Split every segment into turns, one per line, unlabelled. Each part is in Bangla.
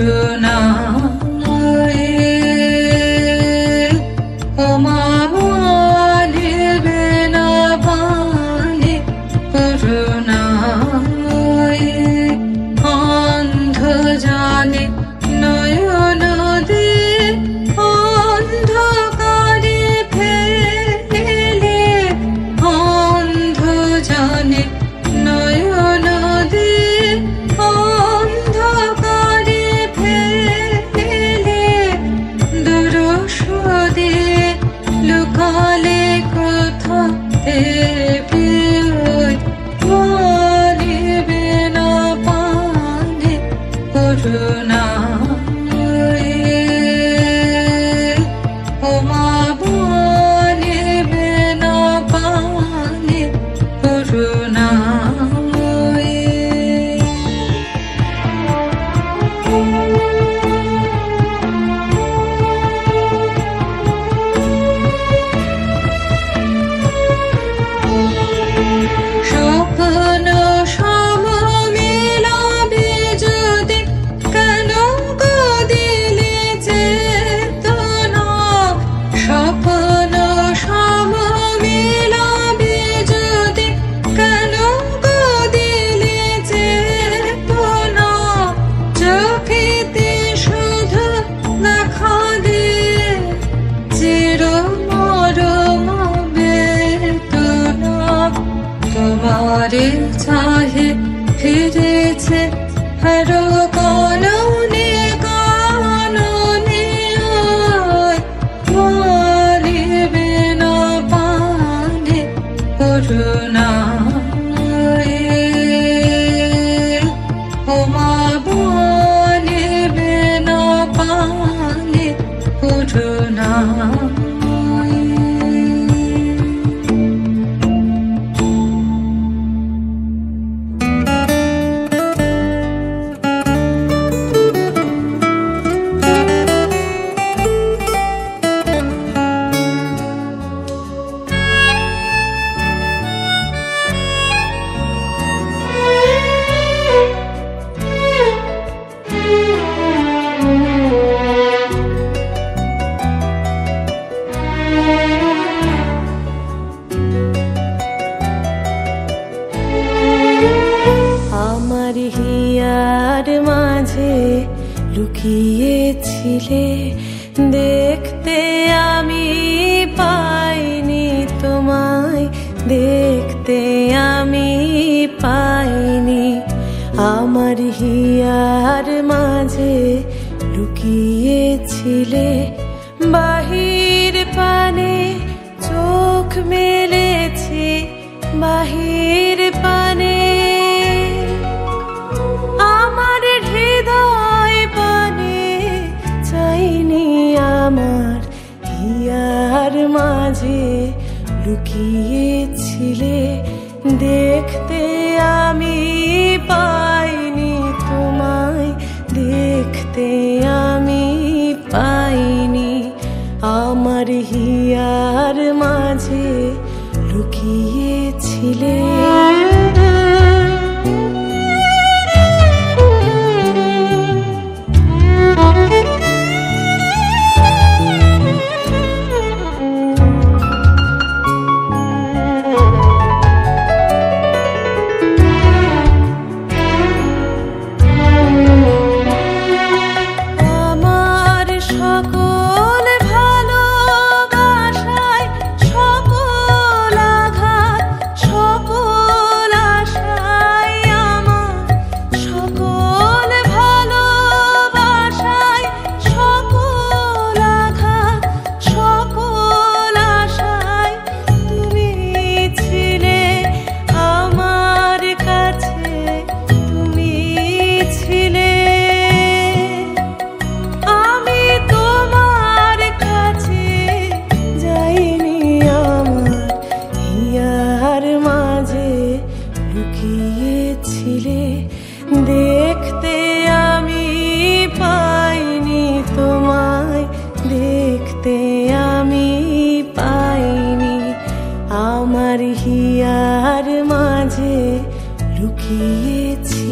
করুণাময়ী ও মা বলিবে না বাণী করুণাময়ী অন্ধ জানে নয়ন দিয়ে অন্ধকারে ফেলে অন্ধ জানে নয়ন দিয়ে অন্ধকারে ফেলে দুরস দিয়ে লুকালে কথা বলিবে না পানে করুণাময়ী ও মা বলিবে না পানে করুণাময়ী স্বপ্ন সম মিলাবে যদি কেন গো দিলে চেতনা স্বপ্ন সম মিলাবে যদি কেন গো দিলে চেতনা চোখেতে শুধু দেখা দিয়ে চির মরম বেদনা তোমারে চাহে ফিরেছে হারো কাননে কাননে বলিবে না পানে করুণাময়ী ও মা বলিবে না পানে করুণাময়ী
আমার হিয়ার মাঝে লুকিয়েছিলে দেখতে আমি পাইনি তোমায় দেখতে আমি পাইনি আমার হিয়ার মাঝে লুকিয়েছিলে বাহির পানে চোখ মেলেছি বাহির পানে আমার হৃদয় পানে চাইনি আমার হিয়ার মাঝে লুকিয়েছিলে দেখতে আমি পাইনি তোমায় দেখতে আমি পাইনি আমার হিয়ার মাঝে লুকিয়েছিলে দেখতে আমি পাইনি তোমায় দেখতে আমি পাইনি আমার হিয়ার মাঝে লুকিয়েছি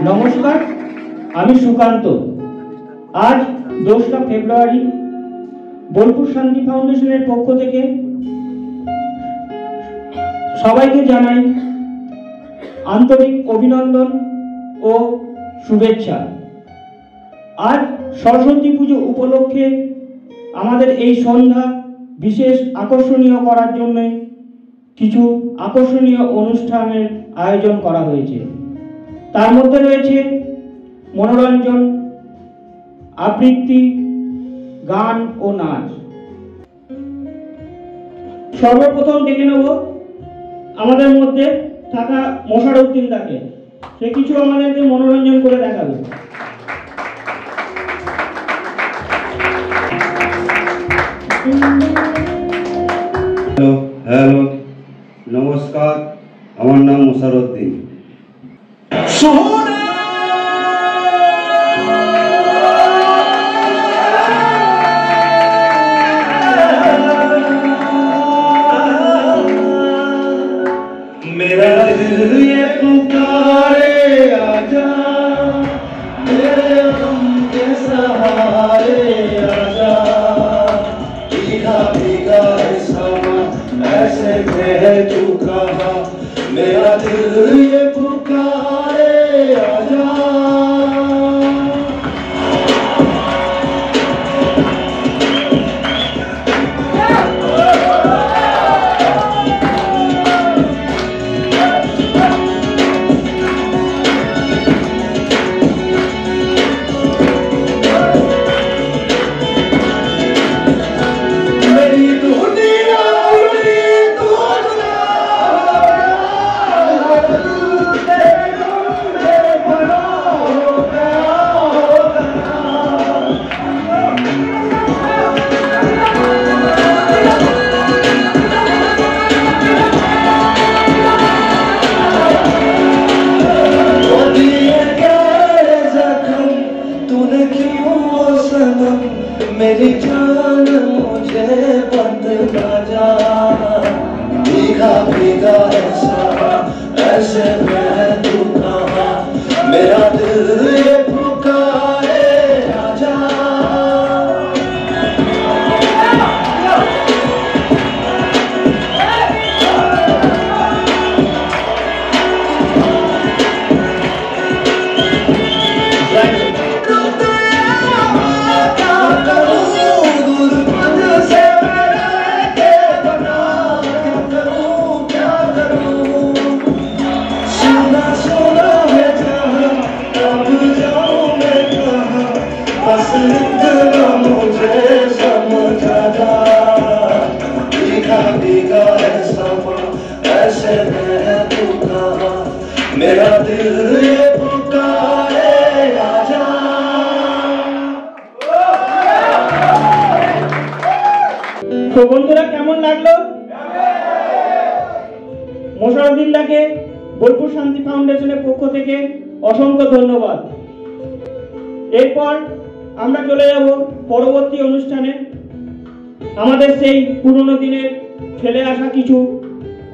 নমস্কার, আমি সুকান্ত। আজ 2রা ফেব্রুয়ারি বোলপুর শান্তি ফাউন্ডেশনের পক্ষ থেকে সবাইকে জানাই আন্তরিক অভিনন্দন ও শুভেচ্ছা। আজ সরস্বতী পুজো উপলক্ষে আমাদের এই সন্ধ্যা বিশেষ আকর্ষণীয় করার জন্য কিছু আকর্ষণীয় অনুষ্ঠানের আয়োজন করা হয়েছে। তার মধ্যে রয়েছে মনোরঞ্জন, আবৃত্তি, গান ও নাচ। সর্বপ্রথম ডেকে নেব আমাদের মধ্যে থাকা মোশারউদ্দিন দাকে। সে কিছু আমাদেরকে মনোরঞ্জন করে দেখাবে।
হ্যালো, নমস্কার, আমার নাম মোশারউদ্দিন।
मेरा दिल ये पुकारे आजा, मेरे गम के सहारे आजा, भीगा भीगा समा ऐसे कह चुका, मेरा दिल ये पुकारे आजा। मेरी जान मुझे बंद बाजा, भीगा भीगा ऐसे मैं तू कहा, मेरा दिल ये पुकारे आजा। मेरा दिल ये पुकारे आजा।
তো বন্ধুরা, কেমন লাগলো? মোশারউদ্দিন দাকে বোলপুর বোলপুর শান্তি ফাউন্ডেশনের পক্ষ থেকে অসংখ্য ধন্যবাদ। এরপর আমরা চলে যাব পরবর্তী অনুষ্ঠানে। আমাদের সেই পুরনো দিনের ফেলে আসা কিছু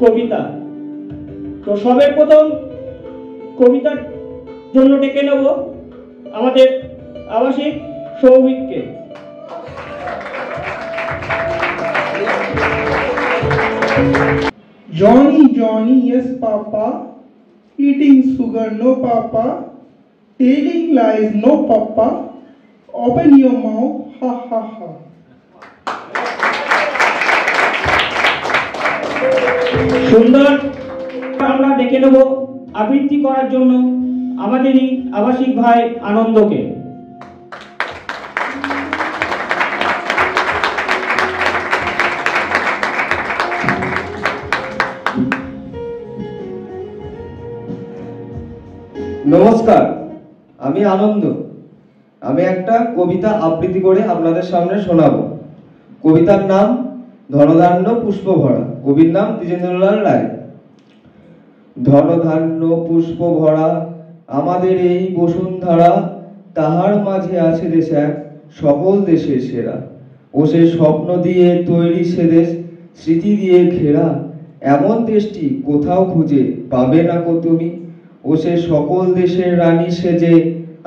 কবিতা। তো সবের প্রথম কবিতার জন্য ডেকে নেব আমাদের আবাসিক সৌভিককে।
Johnny, Johnny, yes, Papa. Eating sugar, no, Papa. Telling lies, no, Papa. Open your mouth, ha, ha, ha.
সুন্দর। আমরা ডেকে নেব আবৃত্তি করার জন্য আমাদেরই আবাসিক ভাই আনন্দকে।
নমস্কার, আমি আনন্দ। আমি একটা কবিতা আবৃত্তি করে আপনাদের সামনে শোনাবো। কবিতার নাম ধনধান্য পুষ্প ভরা। কবির নাম দ্বিজেন্দ্রলাল রায়। ধনধান্য পুষ্প ভরা আমাদের এই বসুন্ধরা, তাহার মাঝে আছে দেশ এক সকল দেশের সেরা। ও সে স্বপ্ন দিয়ে তৈরি সে দেশ, স্মৃতি দিয়ে ঘেরা। এমন দেশটি কোথাও খুঁজে পাবে না কো তুমি। ও সে সকল দেশের রানী, সে যে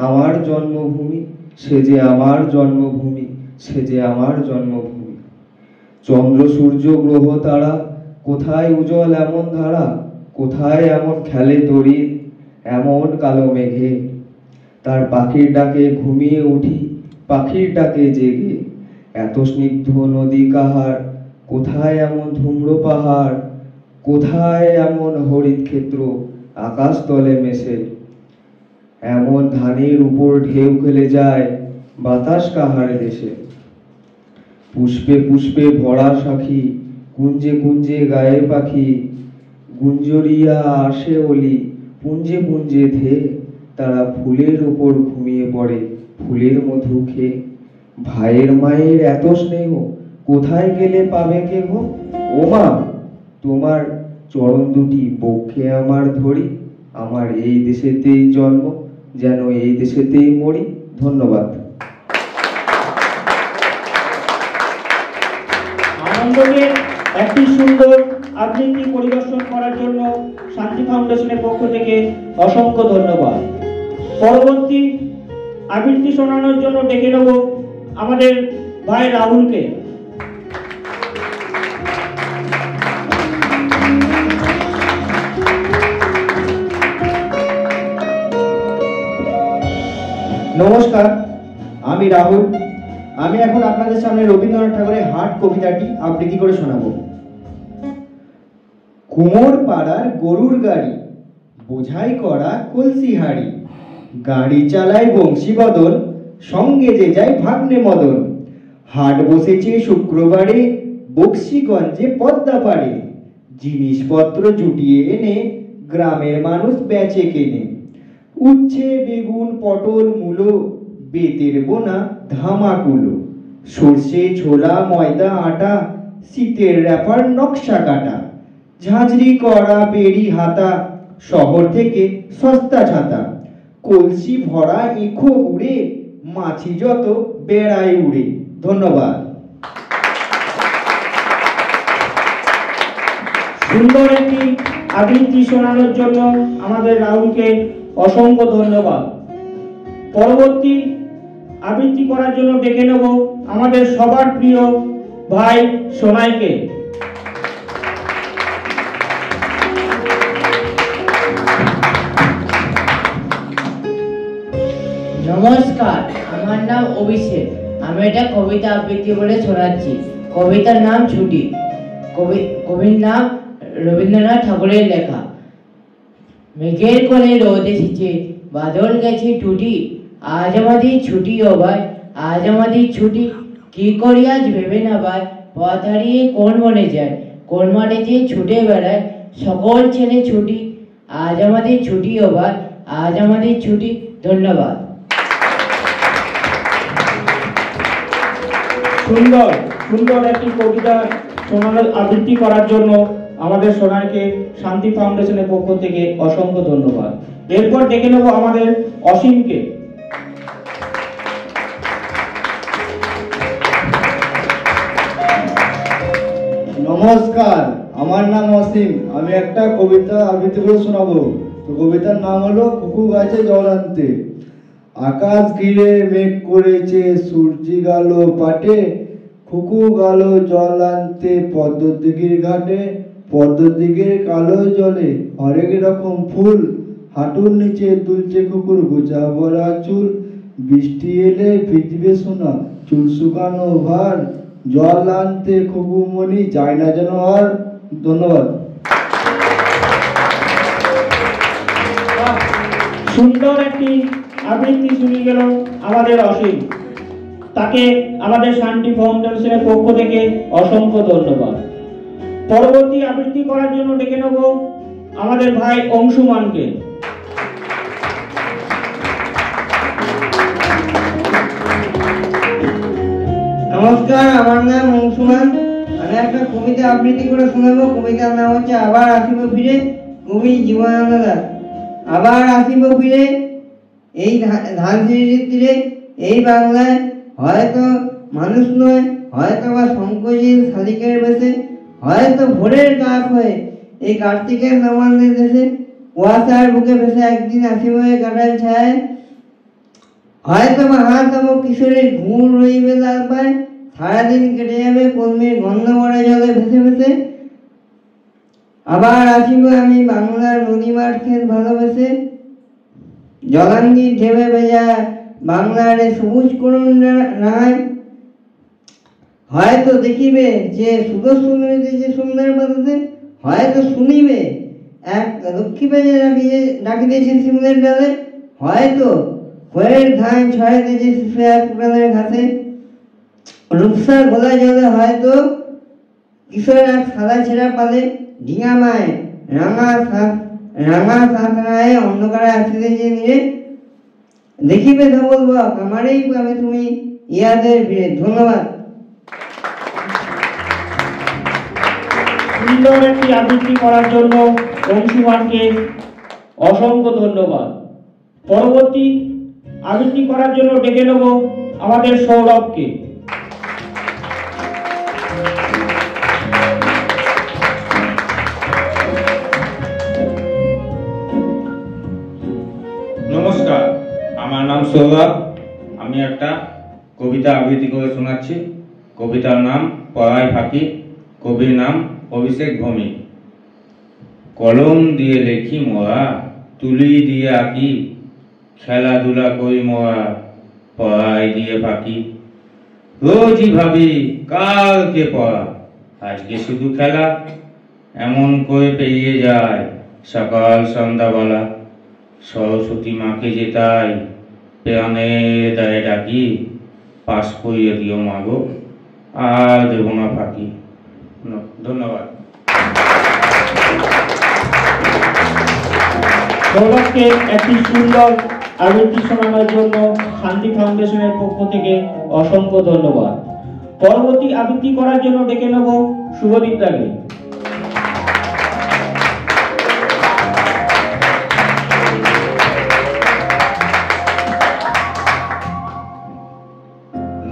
আমার জন্মভূমি, সে যে আমার জন্মভূমি, সে যে আমার জন্মভূমি। চন্দ্র সূর্য গ্রহ তারা, কোথায় উজ্জ্বল এমন ধারা, কোথায় এমন খেলে তড়িৎ এমন কালো মেঘে। তার পাখির ডাকে ঘুমিয়ে উঠি, পাখির ডাকে জেগে। এত স্নিগ্ধ নদী কাহার, কোথায় এমন ধূম্র পাহাড়, কোথায় এমন হরিৎ ক্ষেত্র আকাশ তলে মেশে। এমন ধানের উপর ঢেউ খেলে যায় বাতাস কাহার দেশে। পুষ্পে পুষ্পে ভরা সাখী, কুঞ্জে কুঞ্জে গায়ে পাখি। গুঞ্জরিয়া আসে অলি, পুঞ্জে পুঞ্জে ধে। তারা ফুলের উপর ঘুমিয়ে পড়ে ফুলের মধু খেয়ে। ভাইয়ের মায়ের এত স্নেহ, কোথায় গেলে পাবে কেহ। ও মা, তোমার চরণ দুটি বক্ষে আমার ধরি। আমার এই দেশেতেই জন্ম, যেন এই দেশেতেই মরি। ধন্যবাদ।
আনন্দকে একটি সুন্দর আবৃত্তি পরিদর্শন করার জন্য শান্তি ফাউন্ডেশনের পক্ষ থেকে অসংখ্য ধন্যবাদ। পরবর্তী আবৃত্তি শোনানোর জন্য ডেকে নেব আমাদের ভাই রাহুলকে।
নমস্কার, আমি রাহুল। আমি এখন আপনাদের সামনে রবীন্দ্রনাথ ঠাকুরের হাট কবিতাটি আবৃত্তি করে শোনাবো। কুমোর পাড়ার গরুর গাড়ি, বোঝাই করা কলসি হাড়ি। গাড়ি চালায় বংশীবদন, সঙ্গে যে যায় ভাগ্নে মদন। হাট বসেছে শুক্রবারে, বক্সিগঞ্জে পদ্মা পাড়ে। জিনিসপত্র জুটিয়ে এনে গ্রামের মানুষ বেচে কেনে। উচ্ছে বেগুন পটল মূলো, বেতের বোনা ধামাকুলো। সর্ষে ছোলা ময়দা আটা, শীতের র্যাপার নকশা কাটা। ঝাঁঝরি করা বেড়ি হাতা, শহর থেকে সস্তা ছাতা। কলসি ভরা ইখো উড়ে, মাছি যত বেড়ায় উড়ে। ধন্যবাদ।
সুন্দর একটি আবৃত্তি শোনানোর জন্য আমাদের রাহুলকে অসংখ্য ধন্যবাদ। পরবর্তী আবৃত্তি করার জন্য ডেকে নেব আমাদের সবার প্রিয় ভাই সোনাইকে।
নমস্কার, আমার নাম অভিষেক। আমি এটা কবিতা আবৃত্তি বলে শোনাচ্ছি। কবিতার নাম ছুটি। কবির নাম রবীন্দ্রনাথ ঠাকুরের লেখা। মেঘের কোণে রোদ এসেছে, বাদল গেছে টুটি। আজ আমাদের ছুটি ও ভাই, আজ আমাদের ছুটি। কি করি আজ ভেবে না ভাই, পথ হারিয়ে কোন বনে যায়, কোন মাঠে যে ছুটে বেড়ায় সকল ছেলে ছুটি। আজ আমাদের ছুটি ও ভাই, আজ আমাদের ছুটি। ধন্যবাদ।
সুন্দর সুন্দর একটি কবিতা শোনানোর আবৃত্তি করার জন্য আমাদের সোনারকে শান্তি ফাউন্ডেশনের পক্ষ থেকে অসংখ্য ধন্যবাদ। এরপর ডেকে নেব আমাদের অসীমকে।
নমস্কার, আমার নাম অসীম। আমি একটা কবিতা আবৃত্তি করে শোনাবো। তো কবিতার নাম হলো কুকু গাছে জল আনতে। আকাশ ঘিরে মেঘ করেছে, সূর্যি গেল পাটে, কুকু গেল জল আনতে পদ্মদিঘির ঘাটে। পদ্মদিঘির কালো জলে হরেক রকম ফুল, হাঁটুর নিচে দুলছে কুকুর গোছা ভরা চুল। বৃষ্টি এলে ভিজবে সোনা, চুল শুকানো ভার, জল আনতে খুকুমণি যায় না যেন আর। ধন্যবাদ।
সুন্দর একটি আবৃত্তি শুনে গেল আমাদের অসীম। তাকে আমাদের শান্তি ফাউন্ডেশনের পক্ষ থেকে অসংখ্য ধন্যবাদ। পরবর্তী আবৃত্তি করার জন্য ডেকে নেব আমাদের ভাই অংশুমানকে।
নমস্কার, আমার নাম অংশুমান। আমি একটা কবিতা আবৃত্তি করে শোনাবো। কবিতার নাম হচ্ছে আবার আসিব ফিরে, কবি জীবনানন্দ দাশ। আবার আসিব ফিরে এই ধানসিঁড়ির তীরে, এই বাংলায় হয়তো মানুষ নয়, হয়তো বা সংকোচিত শালিকের বেশে, হয়তো ভোরের কাক হয়ে এই কার্তিকের নবান্নের দেশে, কুয়াশার বুকে ভেসে একদিন আসিব কাটার ছায়। হয়তো বা হাত হবো কিশোরের ঘুম রইবে লাল পায়, সারাদিন কেটে যাবে কলমির গন্ধ ভরা জলে ভেসে ভেসে। আবার আসিব আমি বাংলার নদী মাঠ ক্ষেত ভালোবেসে, জলাঙ্গির ঢেবে ভেজা বাংলার সবুজ করুণ রায়। হয়তো দেখিবে যে সুদর্শন হইতেছে সুন্দর বাতাসে, হয়তো শুনিবে এক লক্ষ্মী বেজে ডাকিতেছে শিমুলের ডালে, হয়তো খয়ের ধান ছড়াইতেছে শিশু এক পুরানের ঘাসে। রূপসার ঘোলা জলে হয়তো কিশোর এক সাদা ছেঁড়া পালে, ডিঙা মায় রাঙা শাসনায় অন্ধকারে আসিতেছে নিরে। দেখিবে ধবল বক আমারই পাবে তুমি ইয়াদের ভিড়ে। ধন্যবাদ।
সুন্দর একটি আবৃত্তি করার জন্য অংশুমানকে অসংখ্য ধন্যবাদ। পরবর্তী আবৃত্তি করার জন্য ডেকে নেব আমাদের সৌরভকে।
নমস্কার, আমার নাম সৌরভ। আমি একটা কবিতা আবৃত্তি করে শোনাচ্ছি। কবিতার নাম পড়ায় ফাঁকি। কবির নাম অভিষেক ভৌমিক। কলম দিয়ে লেখি মোরা, তুলি দিয়ে আঁকি, খেলাধুলা করি মোরা, পড়াই দিয়ে ফাঁকি। রোজই ভাবি কালকে পড়া, আজকে শুধু খেলা, এমন করে পেরিয়ে যায় সকাল সন্ধ্যাবেলা। সরস্বতী মাকে যে তাই প্রাণের দায়ে ডাকি, পাশ করিয়ে দিও মাগো, আর দেব না ফাঁকি। ধন্যবাদ।
সৌরভকে একটি সুন্দর আবৃত্তি শোনানোর জন্য শান্তি ফাউন্ডেশনের পক্ষ থেকে অসংখ্য ধন্যবাদ। পরবর্তী আবৃত্তি করার জন্য ডেকে নেব শুভদীপ দাকে।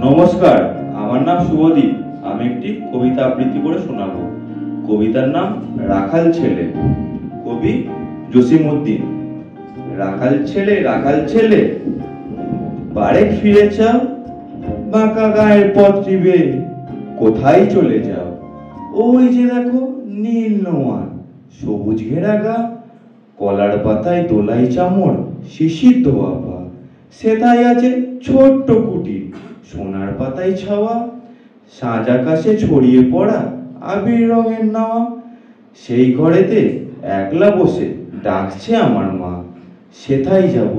নমস্কার, আমার নাম শুভদীপ। আমি একটি কবিতা আবৃত্তি করে শোনাবো। কবিতার নাম রাখাল ছেলে। কবি জসিমউদ্দিন। রাখাল ছেলে বাড়ি ফিরে চাও, বাঁকা গায়ের পথ টিপে কোথায় চলে যাও। ওই যে দেখো নীল নোয়ান, সবুজ ঘেরা গা, কলার পাতায় দোলাই চামড়, শিশির ধোয়া পা। সেটাই আছে ছোট্ট কুটির, সোনার পাতায় ছাওয়া, সাঁঝ আকাশে ছড়িয়ে পড়া আবির রঙের নাওয়া। সেই ঘরেতে একলা বসে ডাকছে আমার মা, সেথায় যাব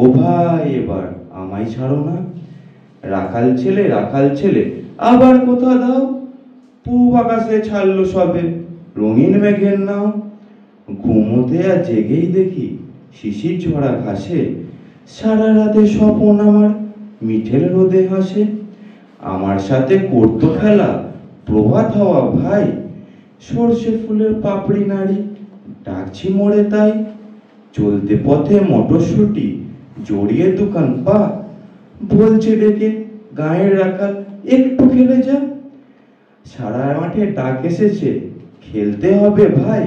ও ভাই এবার আমায় ছাড়ো না। রাখাল ছেলে আবার কোথা দাও, পূব আকাশে ছাড়লো সবে রঙিন মেঘের নাও। ঘুমোতে আর জেগেই দেখি শিশির ঝরা ঘাসে, সারা রাতে স্বপন আমার মিঠের রোদে হাসে। আমার সাথে করতো খেলা প্রভাত হওয়া ভাই, সর্ষে ফুলের পাপড়ি নাড়ি ডাকছি মোড়ে তাই, চলতে পথে মটরশুটি জড়িয়ে দোকান পা, বলছে ডেকে গায়ের রাখাল একটু খেলে যা, সারা মাঠে ডাক এসেছে খেলতে হবে ভাই,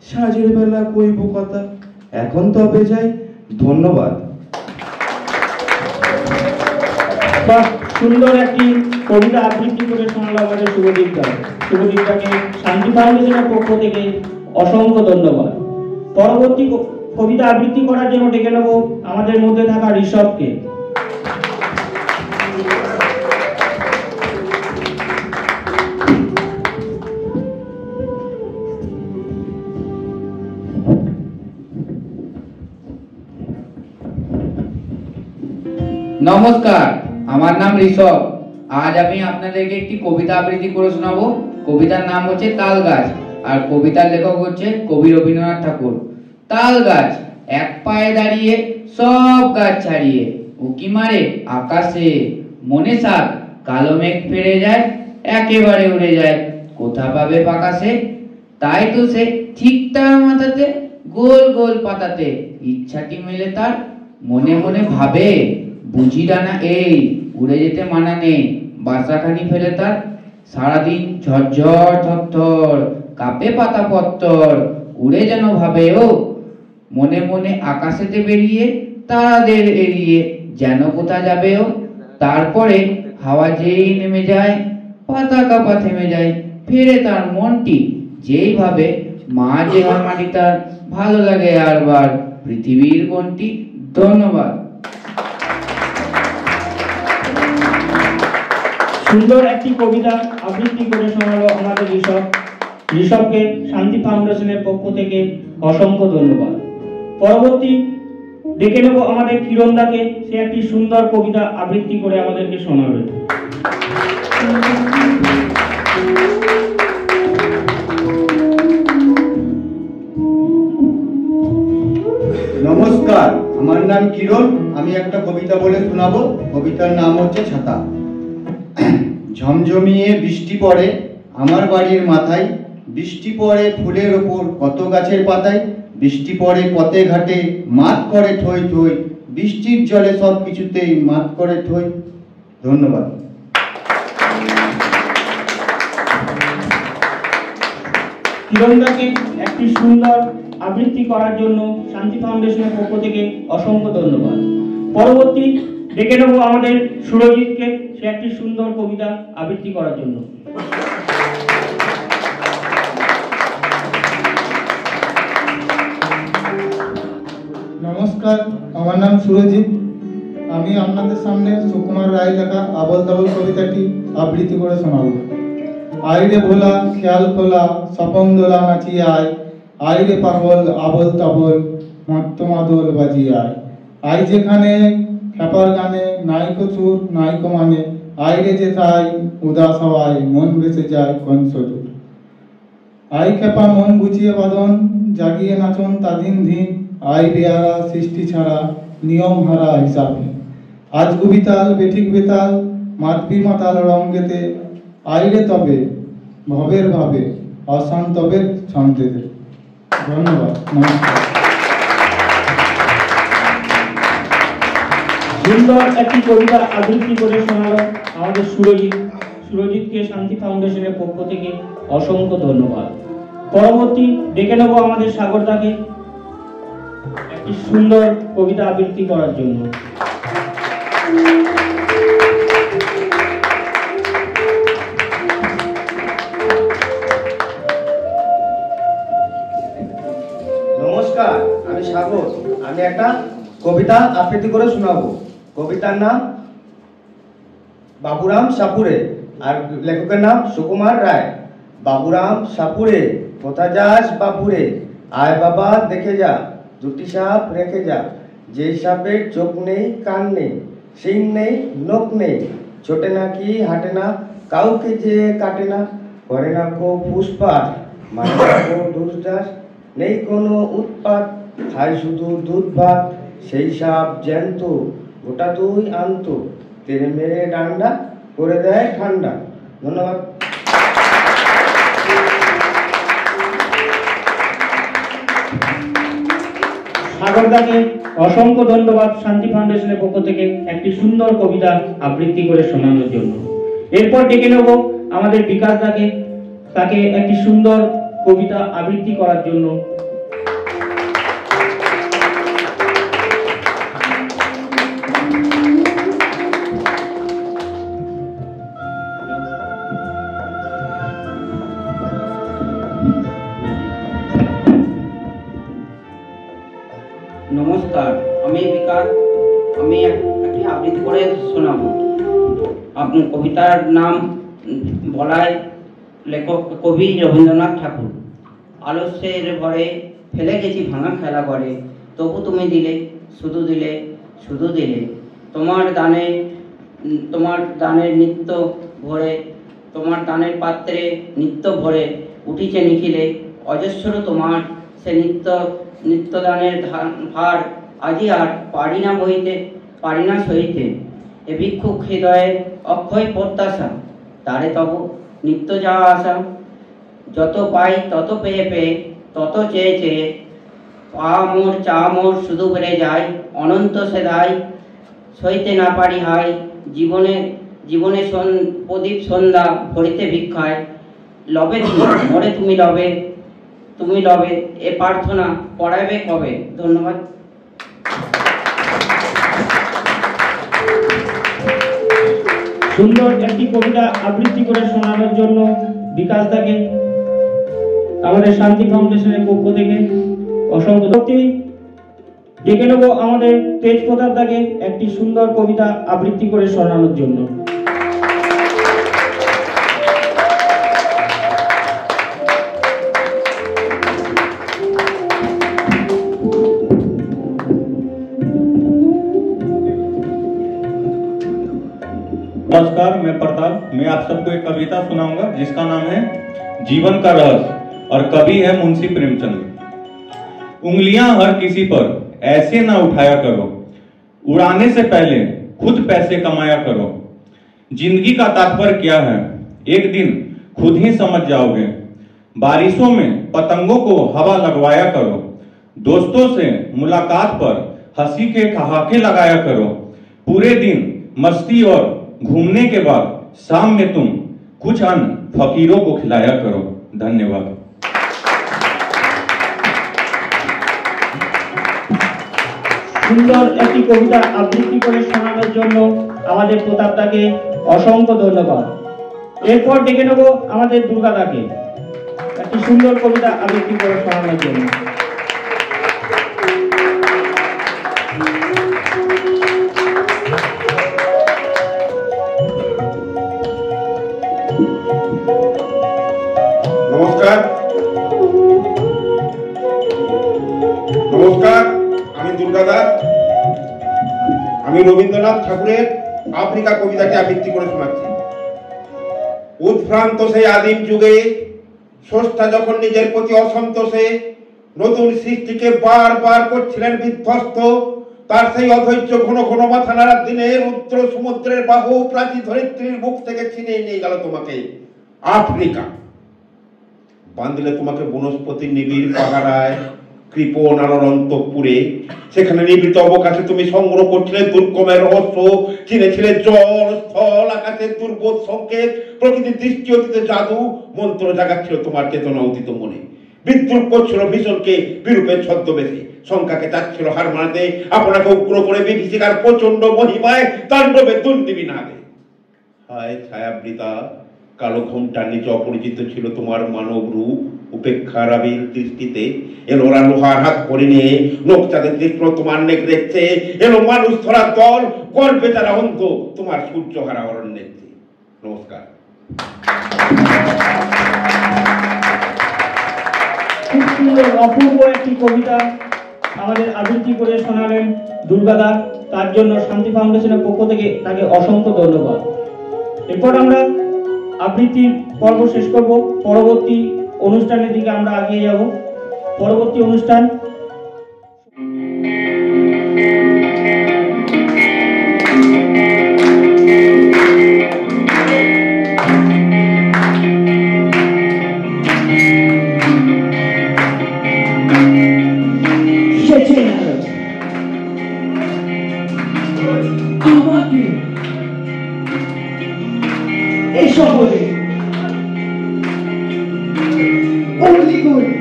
সাঁঝের বেলা কইব কথা, এখন তবে যাই, ধন্যবাদ।
বাহ, সুন্দর একটি কবিতা আবৃত্তি করে শোনালো আমাদের শুভদীপদা। শুভদীপদাকে শান্তি ফাউন্ডেশনের পক্ষ থেকে অসংখ্য ধন্যবাদ। পরবর্তী কবিতা আবৃত্তি করার জন্য ডেকে নেব আমাদের মধ্যে থাকা ঋষভকে।
নমস্কার, আমার নাম ঋষভ। আজ আমি আপনাদেরকে একটি কবিতা আবৃত্তি করে শোনাবো। কবিতার নাম হচ্ছে তাল গাছ, আর কবিতার লেখক হচ্ছে কবি রবীন্দ্রনাথ ঠাকুর। তাল গাছ এক পায়ে দাঁড়িয়ে, সব গাছ ছাড়িয়ে, উকি মারে আকাশে, মনে সাত কালো মেঘ ফেরে যায়, একেবারে উড়ে যায়, কোথা পাবে পাকাশে। তাই তো সে ঠিক তার মাথাতে গোল গোল পাতাতে, ইচ্ছাটি মেলে তার, মনে মনে ভাবে বুঝি ডানা এই, উড়ে যেতে মানা নেই, বাসাখানি ফেলে তার। সারাদিন ঝরঝর থরথর কাঁপে পাতা পত্তর, উড়ে যেন ভাবে ও, মনে মনে আকাশেতে বেরিয়ে, তারাদের এড়িয়ে যেন কোথা যাবে ও। তারপরে হাওয়া যেই নেমে যায়, পাতা কাঁপা থেমে যায়, ফেরে তার মনটি যেই ভাবে, মা যে হয় মাটি তার, ভালো লাগে আরবার পৃথিবীর কোনটি। ধন্যবাদ।
সুন্দর একটি কবিতা আবৃত্তি করে শোনালো আমাদের ঋষভ। ঋষভকে শান্তি ফাউন্ডেশনের পক্ষ থেকে অসংখ্য ধন্যবাদ। পরবর্তী ডেকে নেব আমাদের কিরণদাকে। সে একটি সুন্দর কবিতা আবৃত্তি করে আমাদেরকে শোনাবে।
নমস্কার, আমার নাম কিরণ। আমি একটা কবিতা বলে শোনাবো। কবিতার নাম হচ্ছে ছাতা। ঝমঝমিয়ে বৃষ্টি পড়ে আমার বাড়ির মাথায়, বৃষ্টি পড়ে ফুলের ওপর কত গাছের পাতায়, বৃষ্টি পড়ে পথে ঘাটে মাত করে ঠই ঠই, বৃষ্টির জলে সব কিছুতেই মাত করে ঠই। ধন্যবাদ।
কিরণদাকে একটি সুন্দর আবৃত্তি করার জন্য শান্তি ফাউন্ডেশনের পক্ষ থেকে অসংখ্য ধন্যবাদ। পরবর্তী ডেকে নেব আমাদের সুরজিৎকে। সে একটি সুন্দর কবিতা আবৃত্তি করার জন্য।
নমস্কার, আমার নাম সুরজিৎ। আমি আপনাদের সামনে সুকুমার রায় লেখা আবল তাবল কবিতাটি আবৃত্তি করে শোনাবো। আইরে ভোলা খেয়াল খোলা স্বপন দোলা নাচিয়ে আয়, আইরে পাগল আবল তাবল মাত্তমাদল বাজিয়ে আয়। আই যেখানে খেপার গানে নাইকো চুর নাইকো মানে, আইরে যে তাই উদাস হওয়ায় মন বেঁচে যায় কনসদূর। আই খেপা মন গুছিয়ে বাঁধন জাগিয়ে নাচন তাদিন ধিন, আই বেয়ারা সৃষ্টি ছাড়া নিয়ম হারা হিসাবে। আজ গুবিতাল বেঠিক বেতাল মাতবি মাতাল রঙ্গেতে, আইরে তবে ভবের ভাবে অশান্তবের ছন্দেতে। ধন্যবাদ। নমস্কার।
সুন্দর একটি কবিতা আবৃত্তি করে শোনালো আমাদের সুরজিৎ। সুরজিৎকে শান্তি ফাউন্ডেশনের পক্ষ থেকে অসংখ্য ধন্যবাদ। পরবর্তী ডেকে নেব আমাদের সাগরদাকে একটি সুন্দর কবিতা আবৃত্তি করার জন্য।
নমস্কার, আমি সাগর। আমি একটা কবিতা আবৃত্তি করে শোনাবো। কবিতার নাম বাবুরাম সাপুরে, আর লেখকের নাম সুকুমার রায়। বাবুরাম সাপুরে কোথা যাস বাপুরে, আয় বাবা দেখে যা, দুটি সাপ রেখে যা। যেই সাপের চোখ নেই কান নেই, শিং নেই নখ নেই, ছোটে না কি হাঁটে না, কাউকে যে কাটে না, করে না কো পুষ্পাত, মানে না কো ঢুসঢাস, নেই কোনো উৎপাত, খায় শুধু দুধ ভাত। সেই সাপ জ্যান্ত গোটা দুই আনত, তেরে মেরে ডান্ডা করে দেয় ঠান্ডা। ধন্যবাদ।
সাগরদাকে অসংখ্য ধন্যবাদ শান্তি ফাউন্ডেশনের পক্ষ থেকে একটি সুন্দর কবিতা আবৃত্তি করে শোনানোর জন্য। এরপর ডেকে নেব আমাদের বিকাশ দাকে, তাকে একটি সুন্দর কবিতা আবৃত্তি করার জন্য।
নমস্কার, আমি বিকাশ। আমি একটি আবৃত্তি করে শোনাবো। আপনার কবিতার নাম বলায় লেখক কবি রবীন্দ্রনাথ ঠাকুর। আলস্যের ভরে ফেলে গেছি ভাঙা খেলা করে, তবু তুমি দিলে, শুধু দিলে, শুধু দিলে। তোমার দানের নিত্য ভরে, তোমার দানের পাত্রে নিত্য ভরে উঠিছে নিখিলে। অজস্র তোমার সে নিত্যদানের ভার আজি আর পারি না বইতে, পারি না সইতে। এ ভিক্ষুক হৃদয়ের অক্ষয় প্রত্যাশা, তারে তব নিত্য যাওয়া আসা। যত পাই তত পেয়ে পেয়ে, তত চেয়ে চেয়ে, পা মোর চা মোর শুধু বেড়ে যায়। অনন্ত সে দায় সইতে না পারি হাই, জীবনে জীবনে প্রদীপ সন্ধ্যা ভরিতে ভিক্ষায়। লবে তুমি মরে, তুমি লবে, তুমি লবে, এ প্রার্থনা পড়াবে কবে। ধন্যবাদ।
সুন্দর একটি কবিতা আবৃত্তি করে শোনানোর জন্য বিকাশ দাকে আমাদের শান্তি ফাউন্ডেশনের পক্ষ থেকে অসংখ্য ডেকে নেব আমাদের তেজ প্রতাপ দাকে একটি সুন্দর কবিতা আবৃত্তি করে শোনানোর জন্য।
नमस्कार, मैं प्रताप। मैं आप सबको एक कविता सुनाऊंगा जिसका नाम है जीवन का रहस्य और कवि है मुंशी प्रेमचंद। उंगलियां हर किसी पर ऐसे ना उठाया करो, उड़ाने से पहले खुद पैसे कमाया करो। जिंदगी का तात्पर्य क्या है एक दिन खुद ही समझ जाओगे। बारिशों में पतंगों को हवा लगवाया करो, दोस्तों से मुलाकात पर हंसी के ठहाके लगाया करो। पूरे दिन मस्ती और घूमने के बाद शाम में तुम कुछ अन्न फकीरों को खिलाया करो। धन्यवाद।
সুন্দর একটি কবিতা আবৃত্তি করে শোনানোর জন্য আমাদের প্রতাপদাকে অসংখ্য ধন্যবাদ। এরপর ডেকে নেব আমাদের দুর্গাদাকে একটি সুন্দর কবিতা আবৃত্তি করে শোনানোর জন্য।
নমস্কার, নমস্কার। আমি দুর্গা দাস। আমি রবীন্দ্রনাথ ঠাকুরের আফ্রিকা কবিতাকে আবৃত্তি করে শোনাচ্ছি। উৎভ্রান্ত সেই আদিম যুগে স্রষ্টা যখন নিজের প্রতি অসন্তোষে নতুন সৃষ্টিকে বারবার করছিলেন বিধ্বস্ত, তার সেই অধৈর্য ঘন ঘন মাথা নাড়ার দিনে রুদ্র সমুদ্রের বাহু প্রাচী ধরিত্রীর বুক থেকে ছিনিয়ে নিয়ে গেল তোমাকে আফ্রিকা। বাঁধলে তোমাকে বনস্পতির নিবিড় পাহারায়, কৃপণ আলোর অন্তঃপুরে। সেখানে নিবিড় অবকাশে তুমি সংগ্রহ করছিলে দুর্গমের রহস্য, চিনেছিলে জল স্থল আকাশের দুর্বোধ সংকেত, প্রকৃতির দৃষ্টি অতীতে জাদু মন্ত্র জাগাচ্ছিল তোমার চেতনা অতীত মনে। বিদ্রুপ করছিল ভীষণকে বিরূপের ছদ্মবেশে, শঙ্কাকে চাচ্ছিল হার মানাতে, আপনাকে উগ্র করে বিভীষিকার প্রচন্ড মহিমায় তাণ্ডবে দুর্দিবী নাগে। হায় ছায়াবৃতা কালো ঘোমটার নিচে অপরিচিত ছিল তোমার মানব রূপ। উপেক্ষার আবিল দৃষ্টিতে এলো ওরা লোহার হাত করে নিয়ে, লোক চাঁদের তীক্ষ্ণ তোমার নেক দেখছে। এলো মানুষ ধরার দল, গর্বে তারা অন্ধ তোমার সূর্য হারা অরণ্যের। নমস্কার।
খুব সুন্দর অপূর্ব একটি কবিতা আমাদের আবৃত্তি করে শোনালেন দুর্গাদা, তার জন্য শান্তি ফাউন্ডেশনের পক্ষ থেকে তাকে অসংখ্য ধন্যবাদ। এরপর আমরা আবৃত্তির পর্ব শেষ করব, পরবর্তী অনুষ্ঠানের দিকে আমরা এগিয়ে যাব। পরবর্তী অনুষ্ঠান
Shut your mouth.
শহরে অলিগলি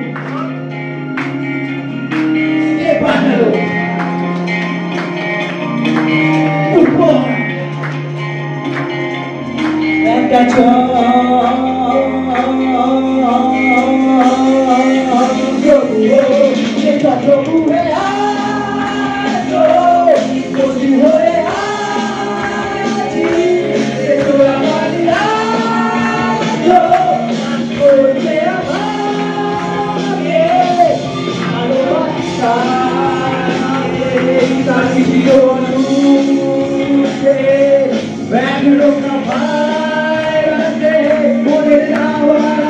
কে পাঠালো উপহার একটা প্রভু হয়ে আসো বলি হয়ে আছি তোরা মানি আসো করতে আমাকে ভালোবাসা তারি শিরোনুতে ব্যাগরো কাভাইরাতে মনে যাওয়ার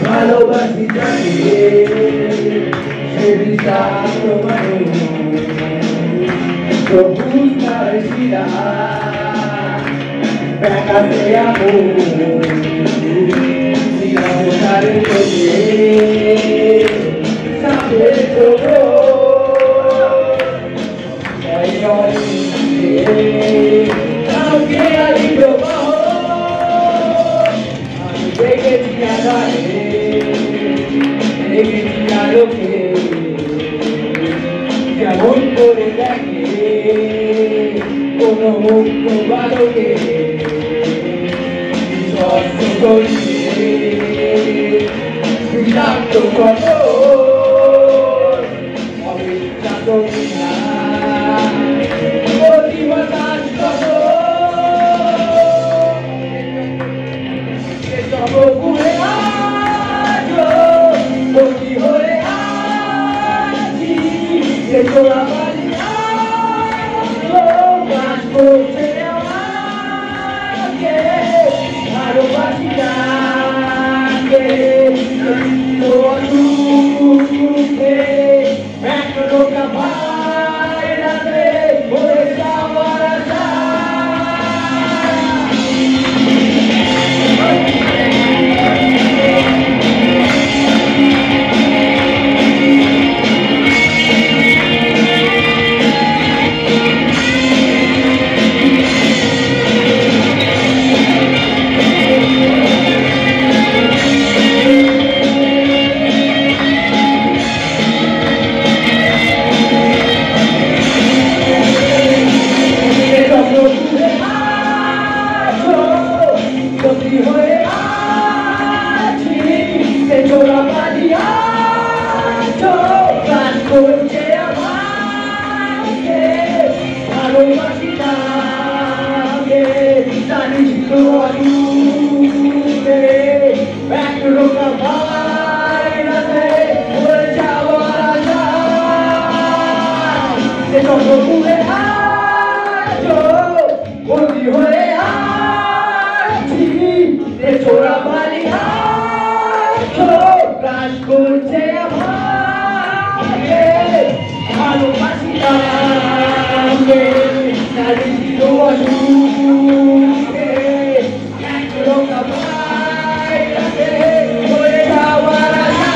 ভালোবাসি জানিয়ে সে বিশ্বাস তোমার প্রভু শিরা ব্যাকাতে আমো শিরামোটারে চলে সামনে চলো কাউকে আলিত আমি দেখেছি আগারে দেখেছি আলোকে যেমন করে দেখে কোন মুক্ত বালকে কষ্ট করিয়ে বিষাক্ত কত অবিশ্বাস বিনা অতিবাতাস কত সব ঘুরে আসো বন্দি হয়ে আছি তোরা বাড়ি আসো কাজ করছে আমাকে ভালোবাসি যাকে অসুখে এখনো কাভাইরাতে ভরে যাওয়ার আশা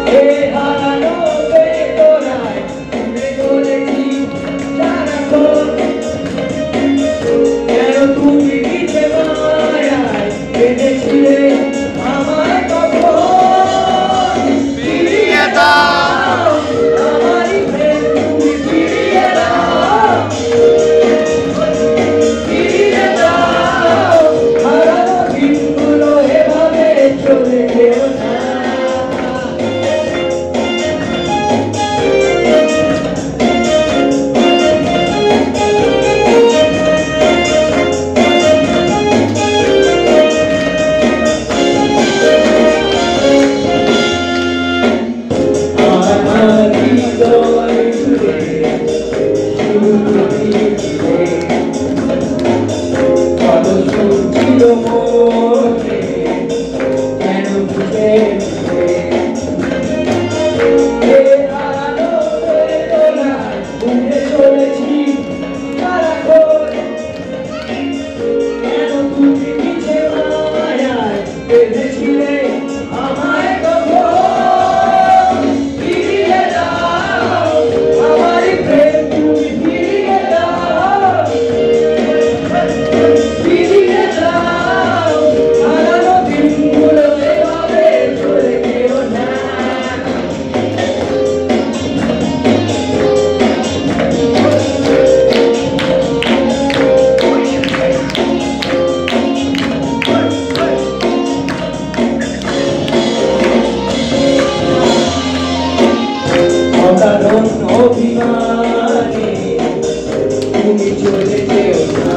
Hey,
মনে কেন বুঝে উঠে চলেছি সারাক্ষণ কেন তুমি পিছে মায়ায় বেঁধেছিলে আমায় কখন ফিরিয়ে দাও আমারই প্রেম তুমি ফিরিয়ে দাও ফিরিয়ে দাও হারানো দিনগুলো এভাবে চলে যেও না অকারণ অভিমানে তুমি চলে যেও না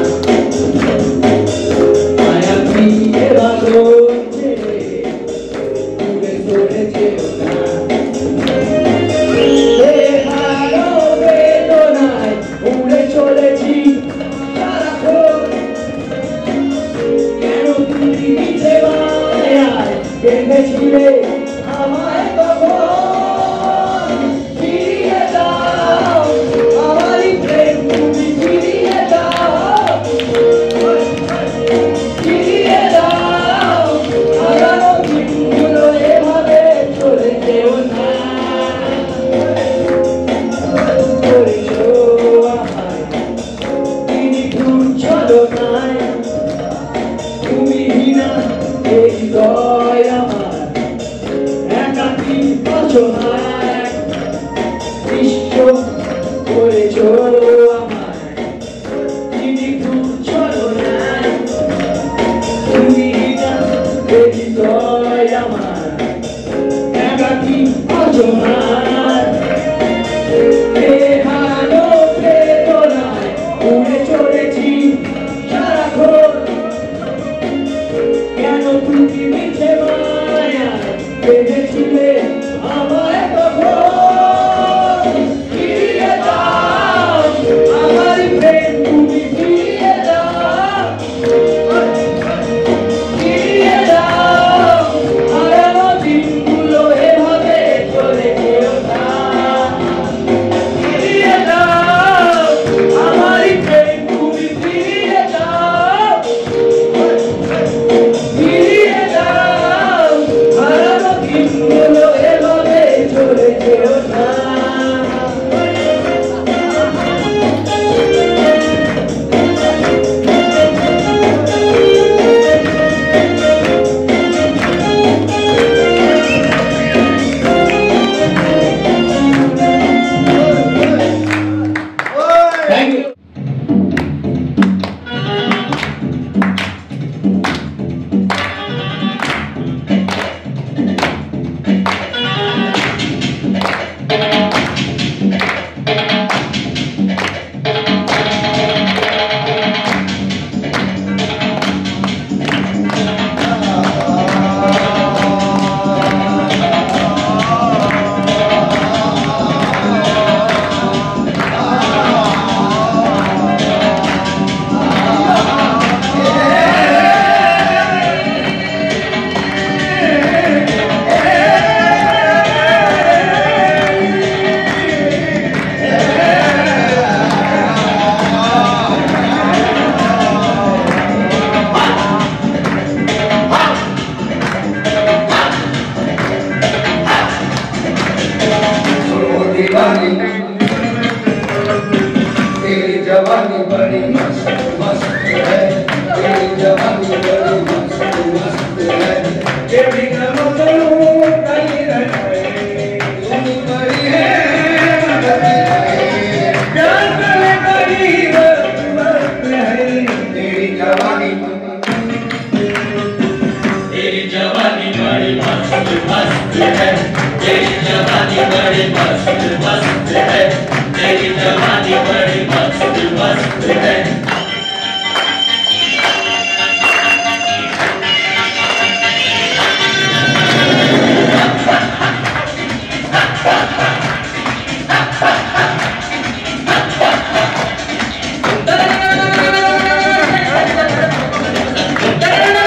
মায়া ফিরে বাঁধন ছেড়ে দূরে সরে যেও না বেহালো বেদনায় উড়ে চলেছি সারাক্ষণ কেন তুমি মিছে মায়ায় বেঁধেছিলে আমায় কখন ফিরিয়ে দাও আমারই প্রেম তুমি ফিরিয়ে দাও ফিরিয়ে দাও হারানো দিনগুলো এভাবে চলে যেও না করেছো আমায় তিনি দূর চলো নাই তুমি বিনা এই হৃদয় আমার একাকী অসহায় বিশ্ব করেছো আমায় তিনি দূর চলো নাই তুমি বিনা এই হৃদয় আমার একাকী অসহায় বেহালো বেদনায় উড়ে চলেছি সারাক্ষণ কেন তুমি মিছে মায়ায় বেঁধেছিলে আমায় কখন ফিরিয়ে দাও আমারই প্রেম তুমি ফিরিয়ে দাও ফিরিয়ে দাও হারানো দিনগুলো এভাবে চলে যেও না ফিরিয়ে দাও আমারই প্রেম তুমি ফিরিয়ে দাও ফিরিয়ে দাও হারানো দিনগুলো এভাবে চলে যেও না Thank you.
तेरी जवानी बड़ी मस्त मस्त है तेरी जवानी बड़ी मस्त मस्त है तेरी नमकलू कली रहे तुम बड़ी है प्यार करे बड़ी मस्त है तेरी जवानी बड़ी मस्त मस्त है तेरी जवानी बड़ी मस्त मस्त है तेरी जवानी बड़ी मस्त मस्त है
Da da da da da da da da da da da da da da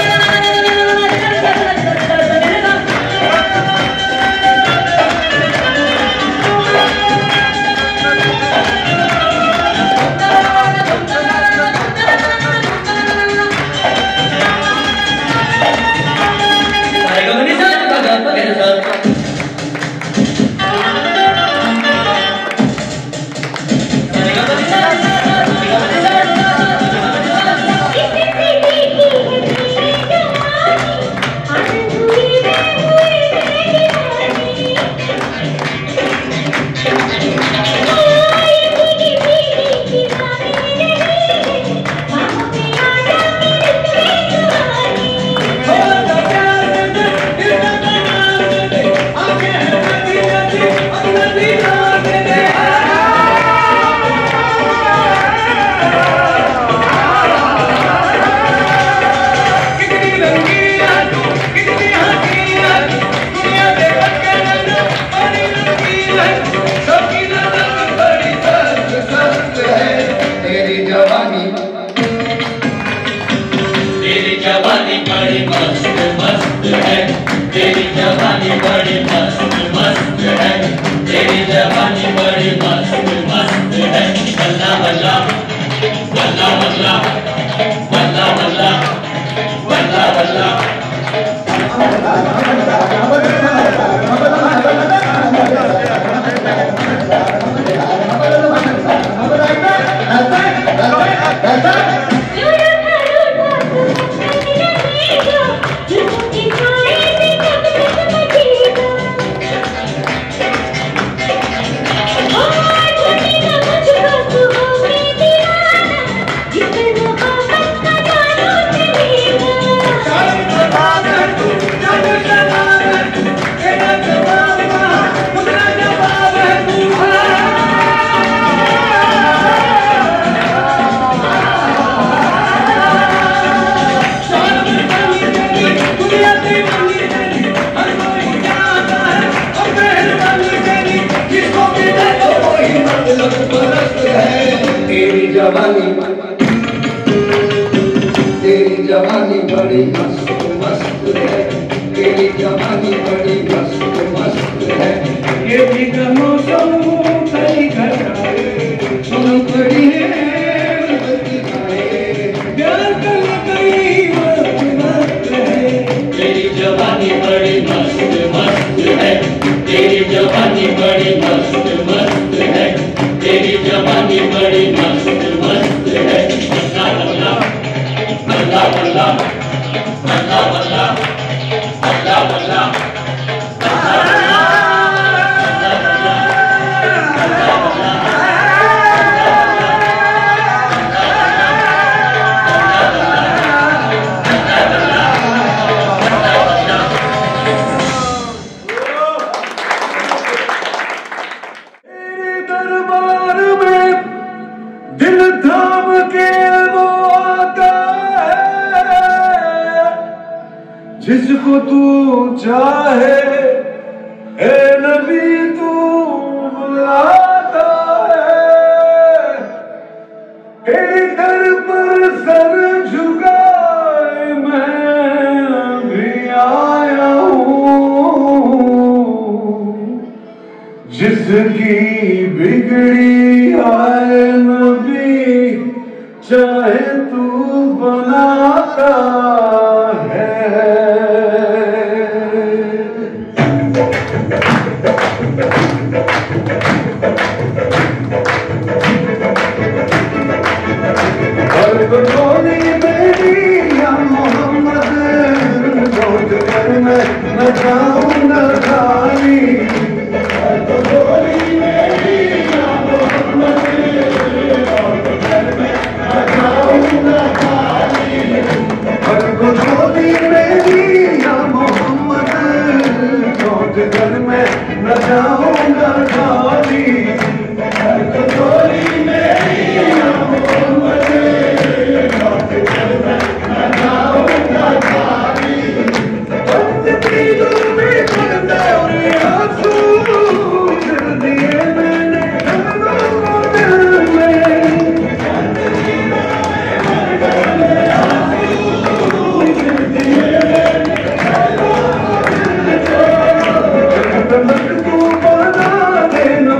जवानी बड़ी मस्त मस्त है, तेरी जवानी बड़ी मस्त मस्त है, तेरी जवानी बड़ी मस्त मस्त है। बल्ला बल्ला बल्ला बल्ला बल्ला बल्ला बल्ला बल्ला
तेरी जवानी बड़ी मस्त मस्त है, तेरी जवानी बड़ी मस्त मस्त है। ये भी मौसम कई घटाए सुन पड़ी है प्यार कर गई मस्त मस्त है।
तेरी जवानी बड़ी मस्त मस्त है, तेरी जवानी बड़ी मस्त मस्त है, तेरी जवानी बड़ी मस्त मस्त है। बल्ला बल्ला बल्ला बल्ला बल्ला बल्ला
जिसको तू चाहे ए नबी तू बुलाता है, तेरे दर पर सर झुकाए मैं भी आया हूँ। जिसकी बिगड़ी आए नबी चाहे तू बनाता है। मैं जाऊंगा खाली घर में न जाऊंगा खाली तू बना देना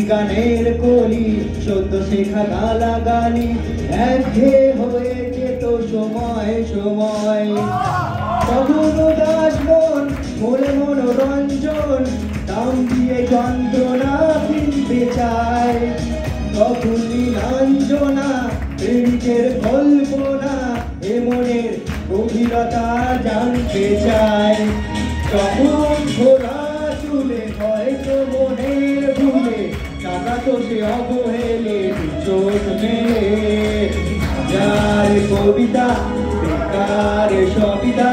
গানের কলি সদ্য শেখা গালাগালি একঘেয়ে হয়েছে তো সময় সময় কখনো দাস মন মোরে মনোরঞ্জন দাম দিয়ে যন্ত্রণা কিনতে চায় তখন নীলাঞ্জনা প্রেমিকের কল্পনা এ মনের গভীরতা জানতে চায় যখন ঘোরা চুলে হয়তো মনের ভুলে টাকা তো সে অবহেলে চোখ মেলে হাজার কবিতা বেকার সবিতা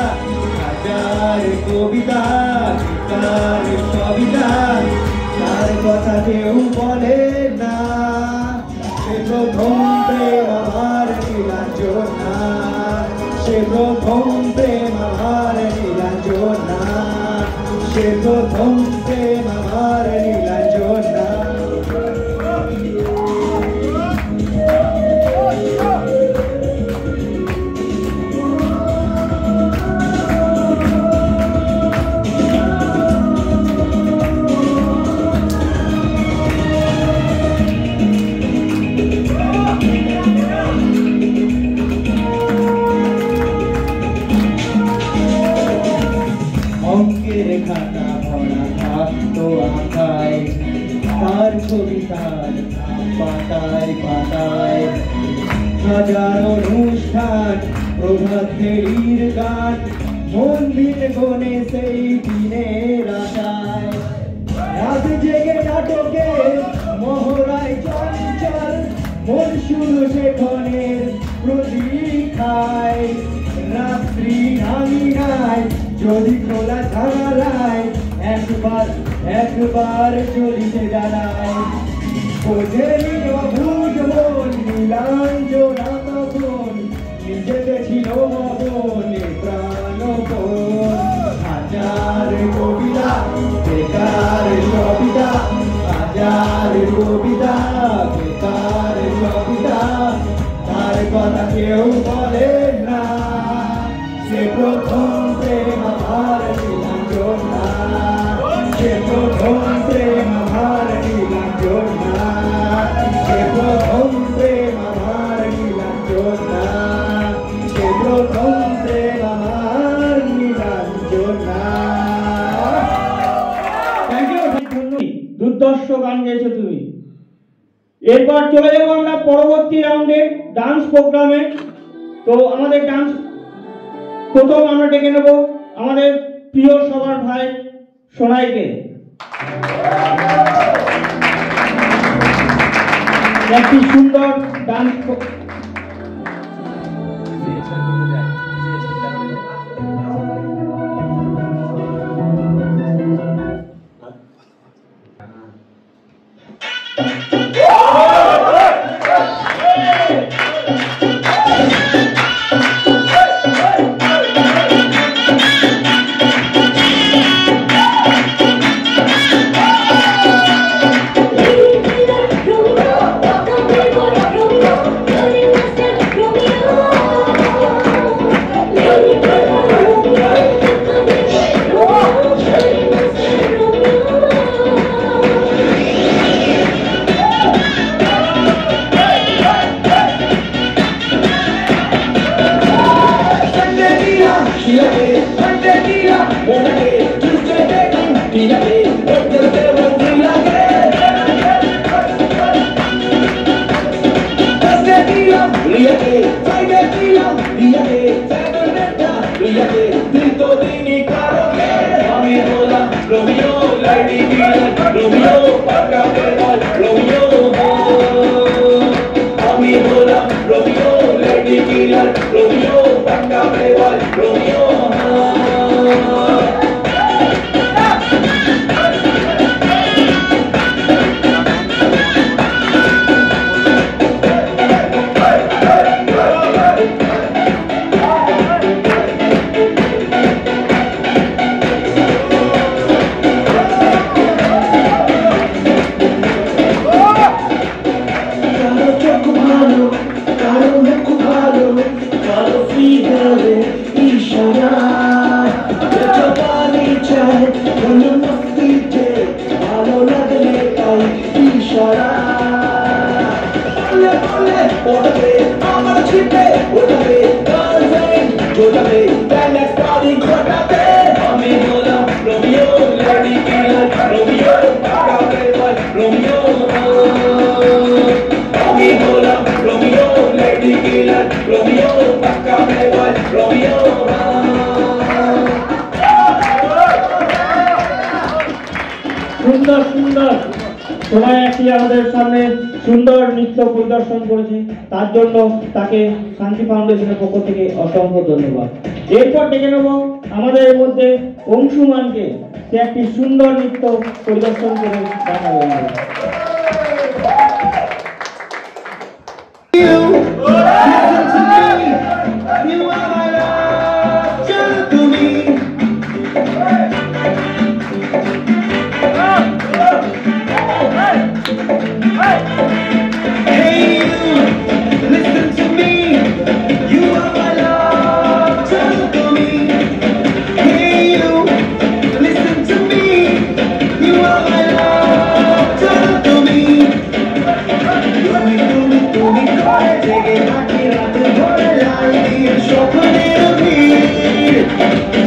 হাজার কবিতা বেকার সবিতা তার কথা কেউ বলে না সে প্রথম প্রেম আমার নীলাঞ্জনা সে প্রথম প্রেম আমার নীলাঞ্জনা সে প্রথম প্রেম আমার নীলাঞ্জনা অঙ্কের রেখা পাতা ভরা থাকতো আঁকায় তার ছবি তার পাতায় পাতায় হাজার অনুষ্ঠান প্রভাত ফেরির গান মন্দির গনে সেই দিনের আশায় রাত জেগে নাটকে মহড়ায় চঞ্চল মন শুরু সেখানের প্রতীক্ষায় রাত্রি নামিনায় যদি খোলা জানালায় একবার চলিতে জানায় বোঝেনি অভুজ মন নীলাঞ্জনা তখন নিজেকে ছিল মনে প্রাণপণ হাজার কবিতা বেকার কবিতা হাজার কবিতা বেকার কবিতা তার কথা কেউ বলে না সে প্রথম প্রেম আমার নীলাঞ্জনা সে প্রথম প্রেম আমার নীলাঞ্জনা সে প্রথম প্রেম আমার নীলাঞ্জনা সে প্রথম প্রেম আমার নীলাঞ্জনা।
দুর্দর্শ গান গেয়েছো তুমি। এরপর চলে যাবো আমরা পরবর্তী রাউন্ডে ডান্স প্রোগ্রামে। তো আমাদের ডান্স প্রথম আমরা ডেকে নেব আমাদের প্রিয় সবার ভাই সোনাইকে। একটি সুন্দর ডান্স সুন্দর সুন্দর সবাই একটি আমাদের সামনে সুন্দর নৃত্য পরিদর্শন করেছে, তার জন্য তাকে শান্তি ফাউন্ডেশনের পক্ষ থেকে অসংখ্য ধন্যবাদ। এরপর ডেকে নেব আমাদের মধ্যে অংশুমানকে, সে একটি সুন্দর নৃত্য পরিদর্শন করে দেখাবে।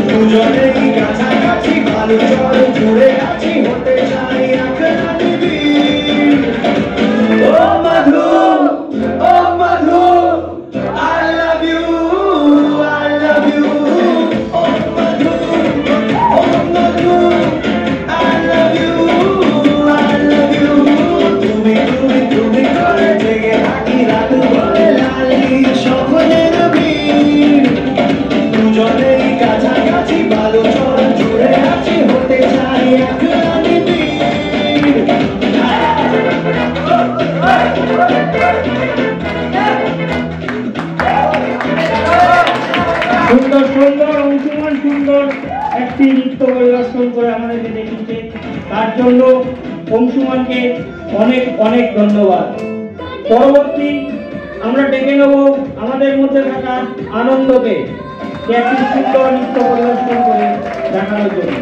দুজনেই কাছাকাছি ভালো
চরণ জুড়ে আছি হতে চাই আঁকড়ানি বীর ও মধু I love you O Madhu I love you তুমি করে জেগে থাকি রাত ভরে লালি স্বপ্নের বীর দুজনেই কাছাকাছি বালু চরণ জুড়ে আছি হতে চাই আঁকড়ানি বীর
সুন্দর সুন্দর অংশমান সুন্দর একটি নৃত্য পরিদর্শন করে আমাদেরকে দেখিয়েছে, তার জন্য অংশুমানকে অনেক অনেক ধন্যবাদ। পরবর্তী আমরা ডেকে নেব আমাদের মধ্যে থাকা আনন্দকে, যে একটি সুন্দর নৃত্য পরিদর্শন করে দেখানোর জন্য।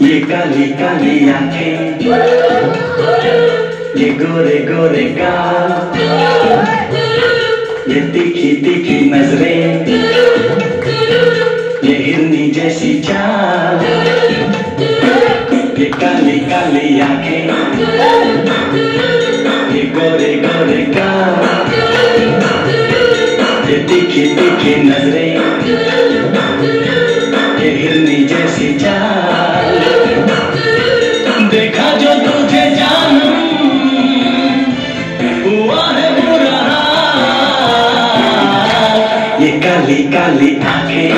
ये काली काली आंखें, ये गोरे गोरे गाल, ये तीखी तीखी नजरें, ये हिरनी जैसी चाल, ये काली काली आंखें, ये गोरे गोरे गाल, ये तीखी तीखी नजरें, ये हिरनी जैसी चाल, देखा जो तुझे जानम हुआ है बुरा हाल। ये काली काली आंखें,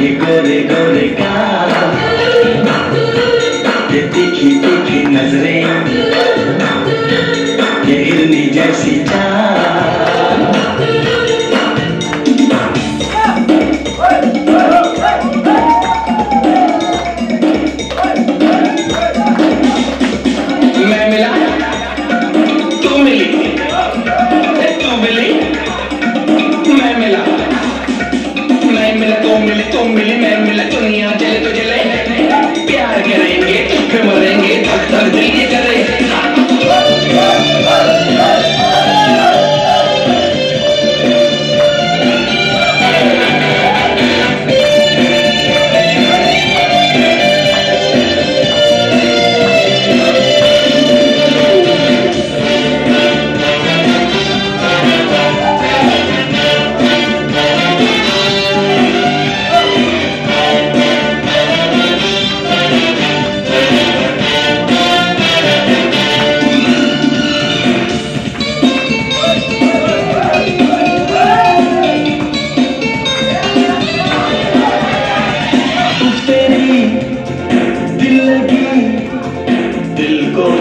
ये गोरे गोरे गाल, ये तीखी तीखी नजरें, ये हिरनी जैसी चाल। मैं मिला तू मिली, तू मिली मैं मिला, मैं मिला तू मिली मैं मिला, दुनिया जले तो जले, प्यार करेंगे फिर मरेंगे, धक धक दिल ये करे।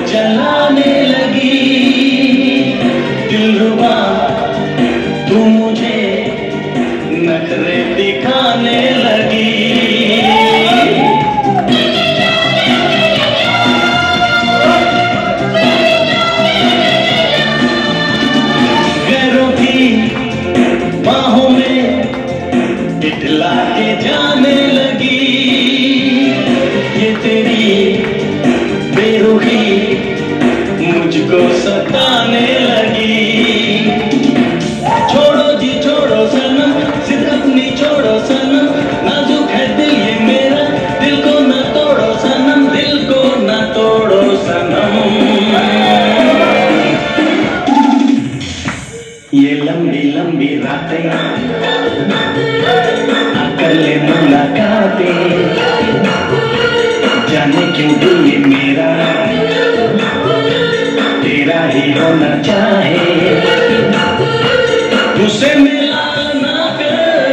जलाने लगी दिलरुबा, तू मुझे नखरे दिखाने लगी। गैरों की बाहों में इतला के जाने लगी, ये तेरी बेरुखी मुझको सताने लगी। छोड़ो जी छोड़ो सनम, जिद अपनी छोड़ो सनम, नाजुक है दिल ये मेरा, दिल को न तोड़ो सनम, दिल को न तोड़ो सनम। ये लंबी लंबी रातें अकेले मुलाकातें, जाने क्यों दिल ये मेरा तेरा ही होना चाहे, तुझसे मिला ना कर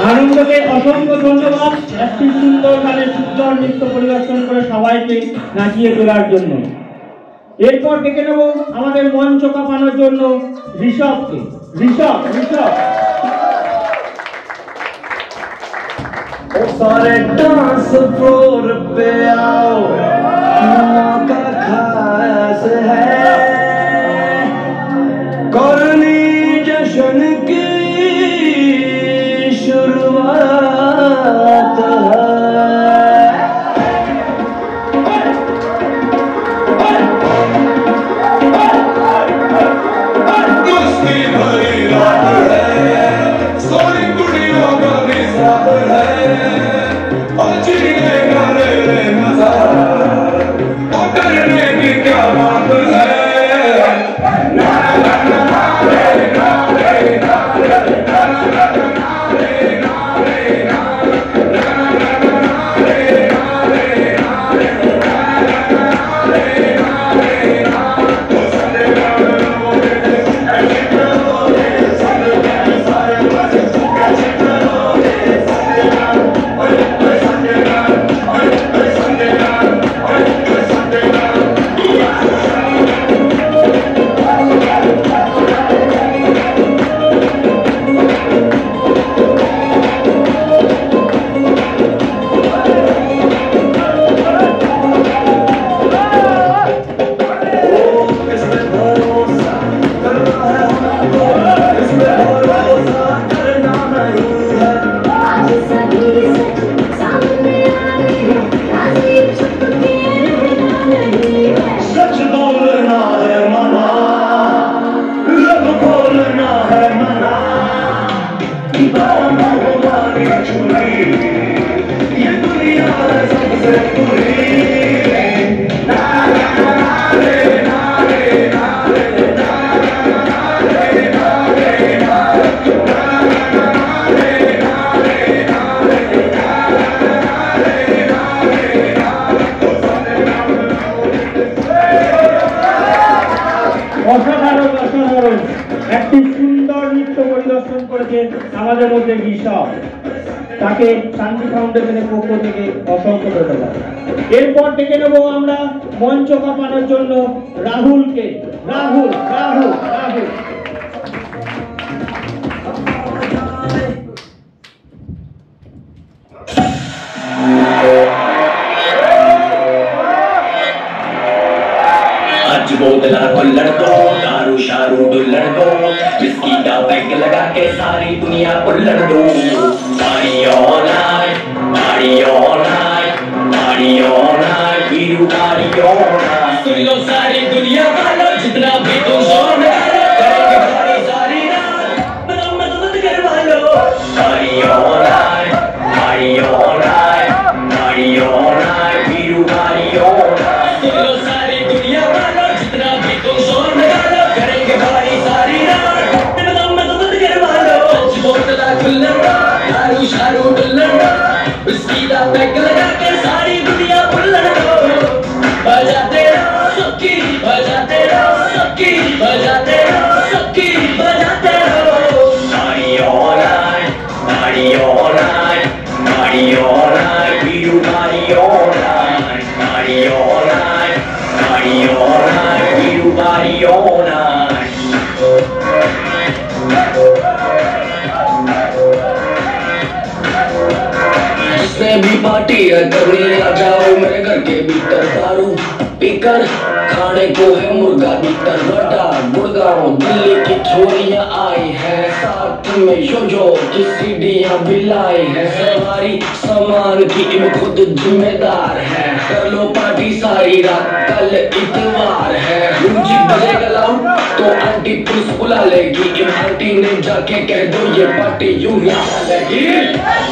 আনন্দকে অসংখ্য ধন্যবাদ একটি সুন্দর গানে সুন্দর নৃত্য পরিবেশন করে সবাইকে নাচিয়ে তোলার জন্য। এরপর ডেকে নেব আমাদের মঞ্চ কাঁপানোর জন্য ঋষভকে। ঋষভ
सारे डांस फ्लोर पे आओ, मौका खास है, करनी जश्न की शुरुआत मस्ती भरी रात है, सारी कुड़ियों का निसाब है, करने की क्या बात है।
একটি সুন্দর নৃত্য পরিদর্শন করেছে আমাদের মধ্যে ঋষভ, তাকে শান্তি ফাউন্ডেশনের পক্ষ থেকে অসংখ্য ধন্যবাদ। এরপর ডেকে নেব আমরা মঞ্চ কাঁপানোর জন্য রাহুলকে। রাহুল
बोतला कुल्लड़ दो, दारू शारू डुल्लड़ दो, विस्की का पैक लगा के सारी दुनिया उल्लड़ दो। Party all night, party all night, party all night, Veeru party all night. सुन लो सारी दुनिया वालों, जितना भी तुम शोर लगाओ, करेंगे पार्टी सारी रात, मदद करवा लो। Party all night, party all night, party all night, Veeru party all night. सुन लो सारी दुनिया वालों, तुम शोर लगाओ, करेंगे भारी सारी रात, मदद करवा लो। बोतला कुल्लड़ दो, दारू शारू डुल्लड़ दो, विस्की का पैक लगा के सारी दुनिया उल्लड़ दो। बजाते रहो सबकी, बजाते रहो सबकी, बजाते रहो सबकी, बजाते रहो। Party all night, party all night, party all night, Veeru party all night, party all night, party all night, Veeru party all night. जिसने भी पार्टी करनी आ जाओ, मेरे घर के भीतर दारू पीकर खाने को है मुर्गा भीतर बड़ा। गुड़गांव दिल्ली की छोरियां आई है, साथ में योजो की सीढ़ियां भी लाई है। सवारी सामान की इन खुद जिम्मेदार है, कर लो पार्टी सारी रात, कल इतवार है। म्यूजिक बजेगा लाउड तो आंटी पुलिस बुला लेगी, इन आंटी ने जाके कह दो ये पार्टी यूं ही चलेगी।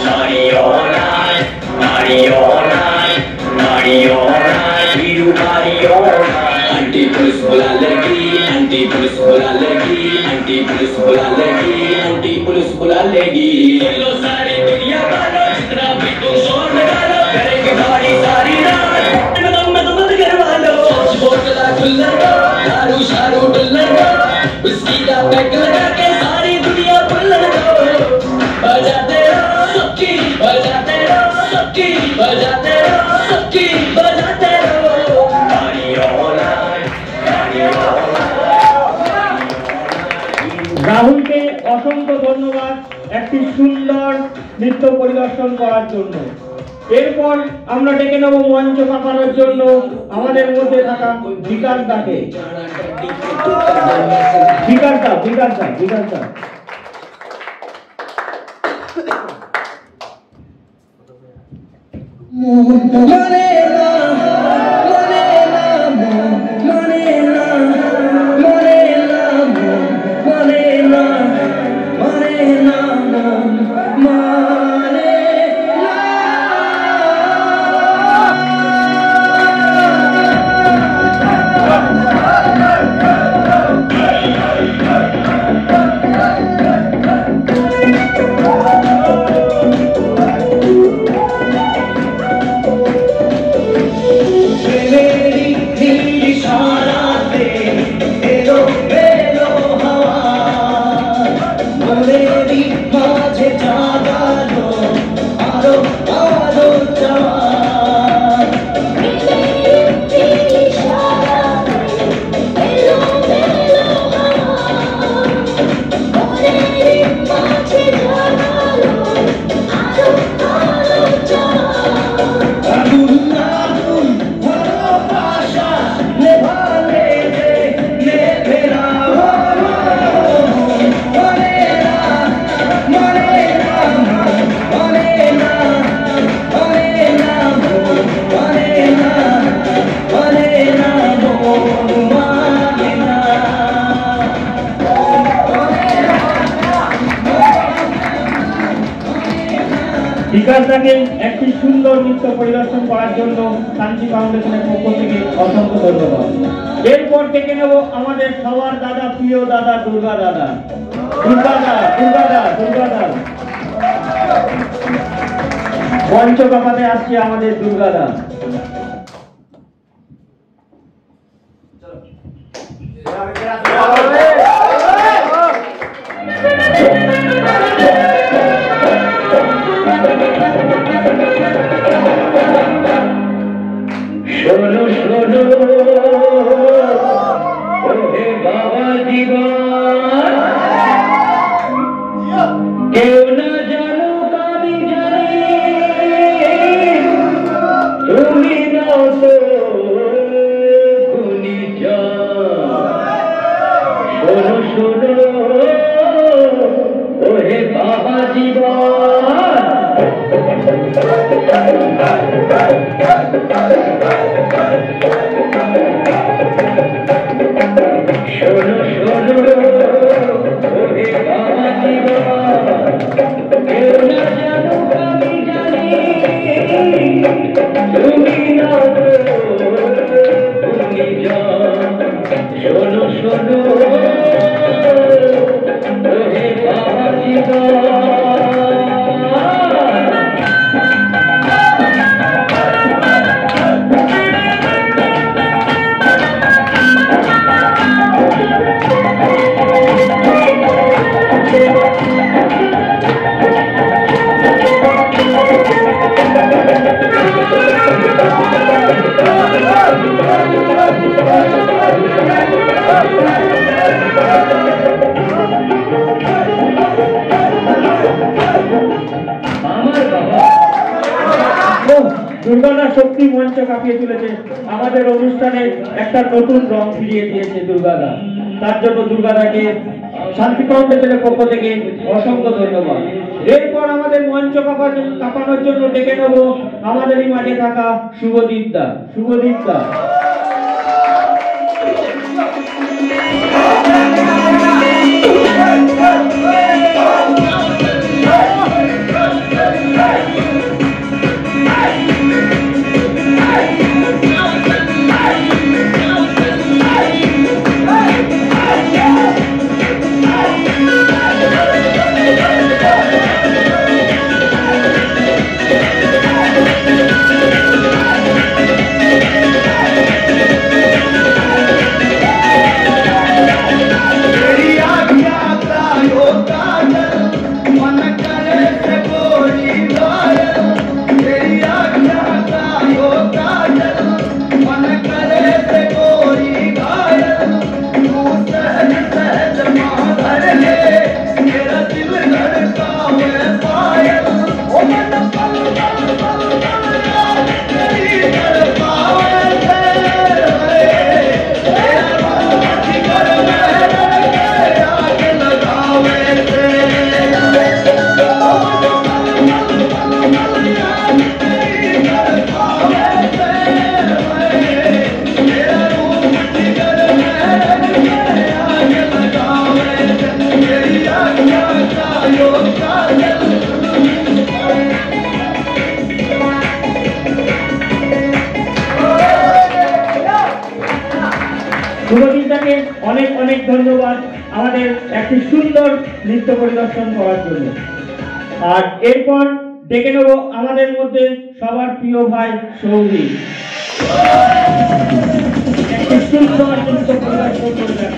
Party all night, party all night, party all night, Veeru party all night. Aunty police बुला लेगी, आंटी पुलिस बुला लेगी, आंटी पुलिस बुला लेगी, आंटी पुलिस बुला लेगी। लो सारी दुनिया वालों, जितना भी तुम शोर लगा लो, करेंगे भारी सारी रात, मदद करवा लो। बोतला कुल्लड़ दो, दारू शारू डुल्लड़ दो, विस्की का पैक लगा के सारी दुनिया उल्लड़ दो। बजाते रहो
একটি সুন্দর নৃত্য পরিদর্শন করার জন্য। এরপর আমরা ডেকে নেব মঞ্চ কাঁপানোর জন্য আমাদের মধ্যে থাকা বিকাশ দাকে। বিকাশ দা বিকাশদাকে একটি সুন্দর নৃত্য পরিদর্শন করার জন্য শান্তি ফাউন্ডেশনের পক্ষ থেকে অসংখ্য ধন্যবাদ। এরপর ডেকে নেব আমাদের সবার দাদা, প্রিয় দাদা দুর্গা দাদা। মঞ্চ কাঁপাতে আসছে আমাদের দুর্গা দা।
শোনো শোনো ওহে বাবা জীবন, কেউ না জানুক আমি জানি, তুমি নাও তো শোনো শোনো ওহে বাবা জীবন, শোনো শোনো ওহে বাবা জীবন, কেউ না জানুক আমি জানি, তুমি নাও তো তুমি জান, শোনো শোনো ওহে বাবা জীবন।
দুর্গাদার শক্তি মঞ্চ কাঁপিয়ে তুলেছে, আমাদের অনুষ্ঠানে একটা নতুন রং ফিরিয়ে দিয়েছে দুর্গাদা। তার জন্য দুর্গাদাকে শান্তি ফাউন্ডেশনের পক্ষ থেকে অসংখ্য ধন্যবাদ। এরপর আমাদের মঞ্চ কাঁপানোর জন্য ডেকে নেব আমাদের এই মাঠে থাকা শুভদীপ দা। অনেক ধন্যবাদ আমাদের একটি সুন্দর নৃত্য পরিদর্শন করার জন্য। আর এরপর ডেকে নেব আমাদের মধ্যে সবার প্রিয় ভাই সৌভিক, একটি সুন্দর নৃত্য পরিদর্শন করবেন।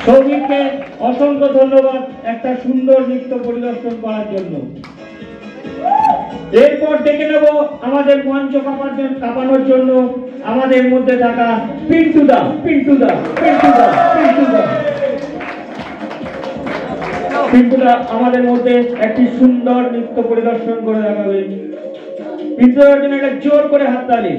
সৌভিককে অসংখ্য ধন্যবাদ একটা সুন্দর নৃত্য পরিদর্শন করার জন্য। এরপর ডেকে নেব আমাদের মঞ্চ কাঁপানোর জন্য আমাদের মধ্যে থাকা পিন্টুদা। পিন্টুদা আমাদের মধ্যে একটি সুন্দর নৃত্য পরিদর্শন করে দেখাবে। পিন্টুদার জন্য একটা জোর করে হাততালি।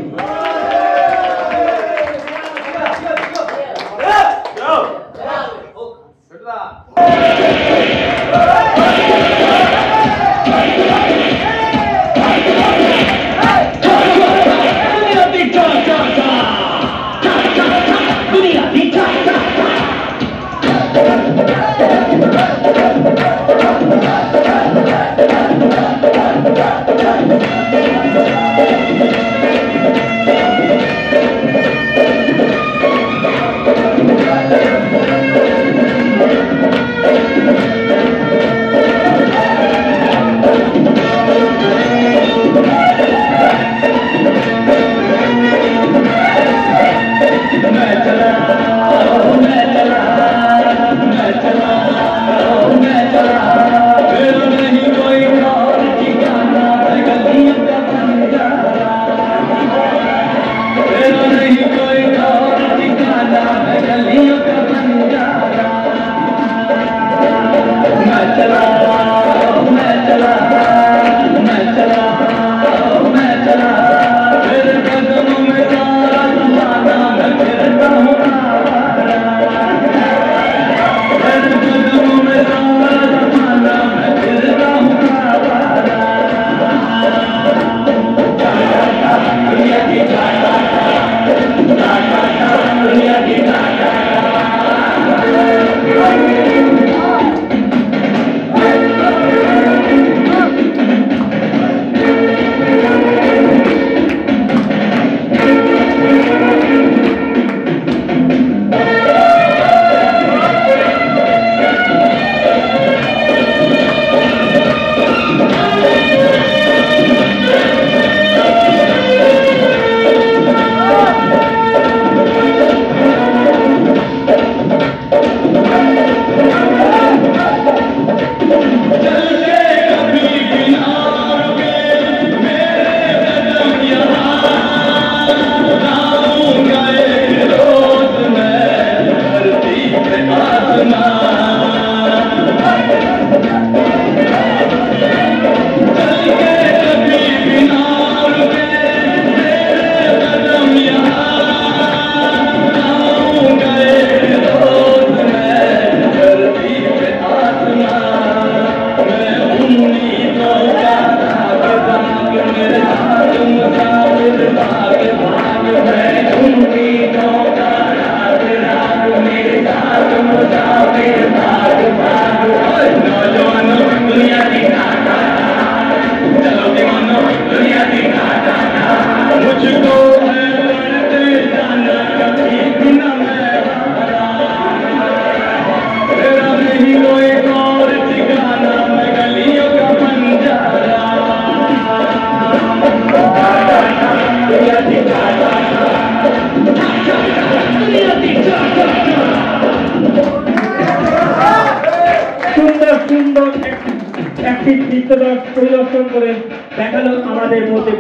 আমাদের মধ্যে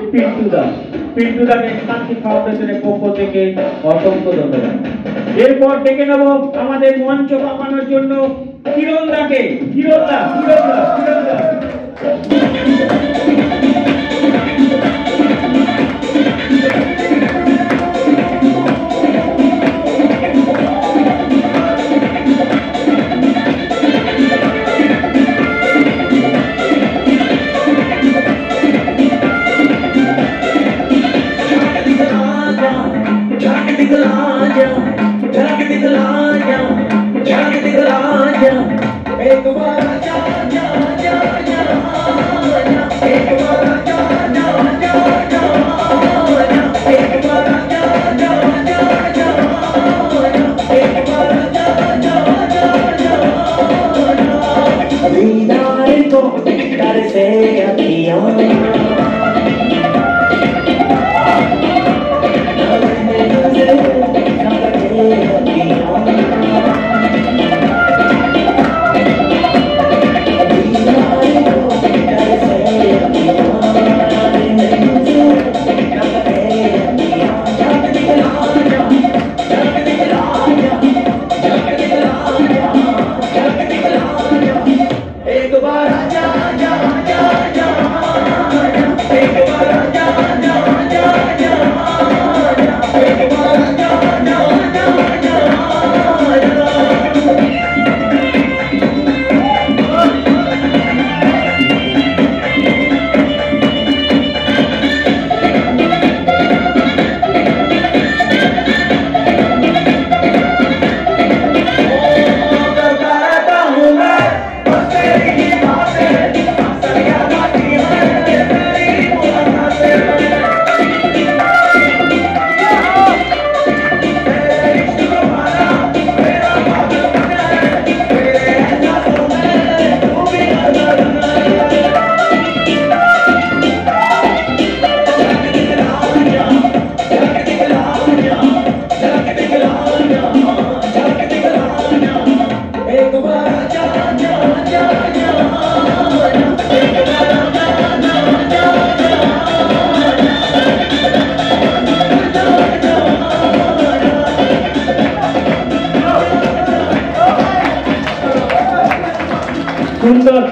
পিন্টুদাকে শান্তি ফাউন্ডেশনের পক্ষ থেকে অসংখ্য ধন্যবাদ। এরপর ডেকে নেব আমাদের মঞ্চ কাঁপানোর জন্য কিরণদাকে। কিরণদা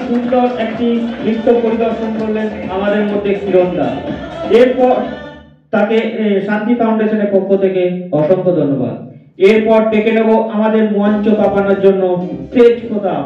সুন্দর একটি নৃত্য পরিদর্শন করলেন আমাদের মধ্যে কিরণদা। এরপর তাকে শান্তি ফাউন্ডেশনের পক্ষ থেকে অসংখ্য ধন্যবাদ। এরপর ডেকে নেব আমাদের মঞ্চ কাঁপানোর জন্য তেজ প্রতাপ।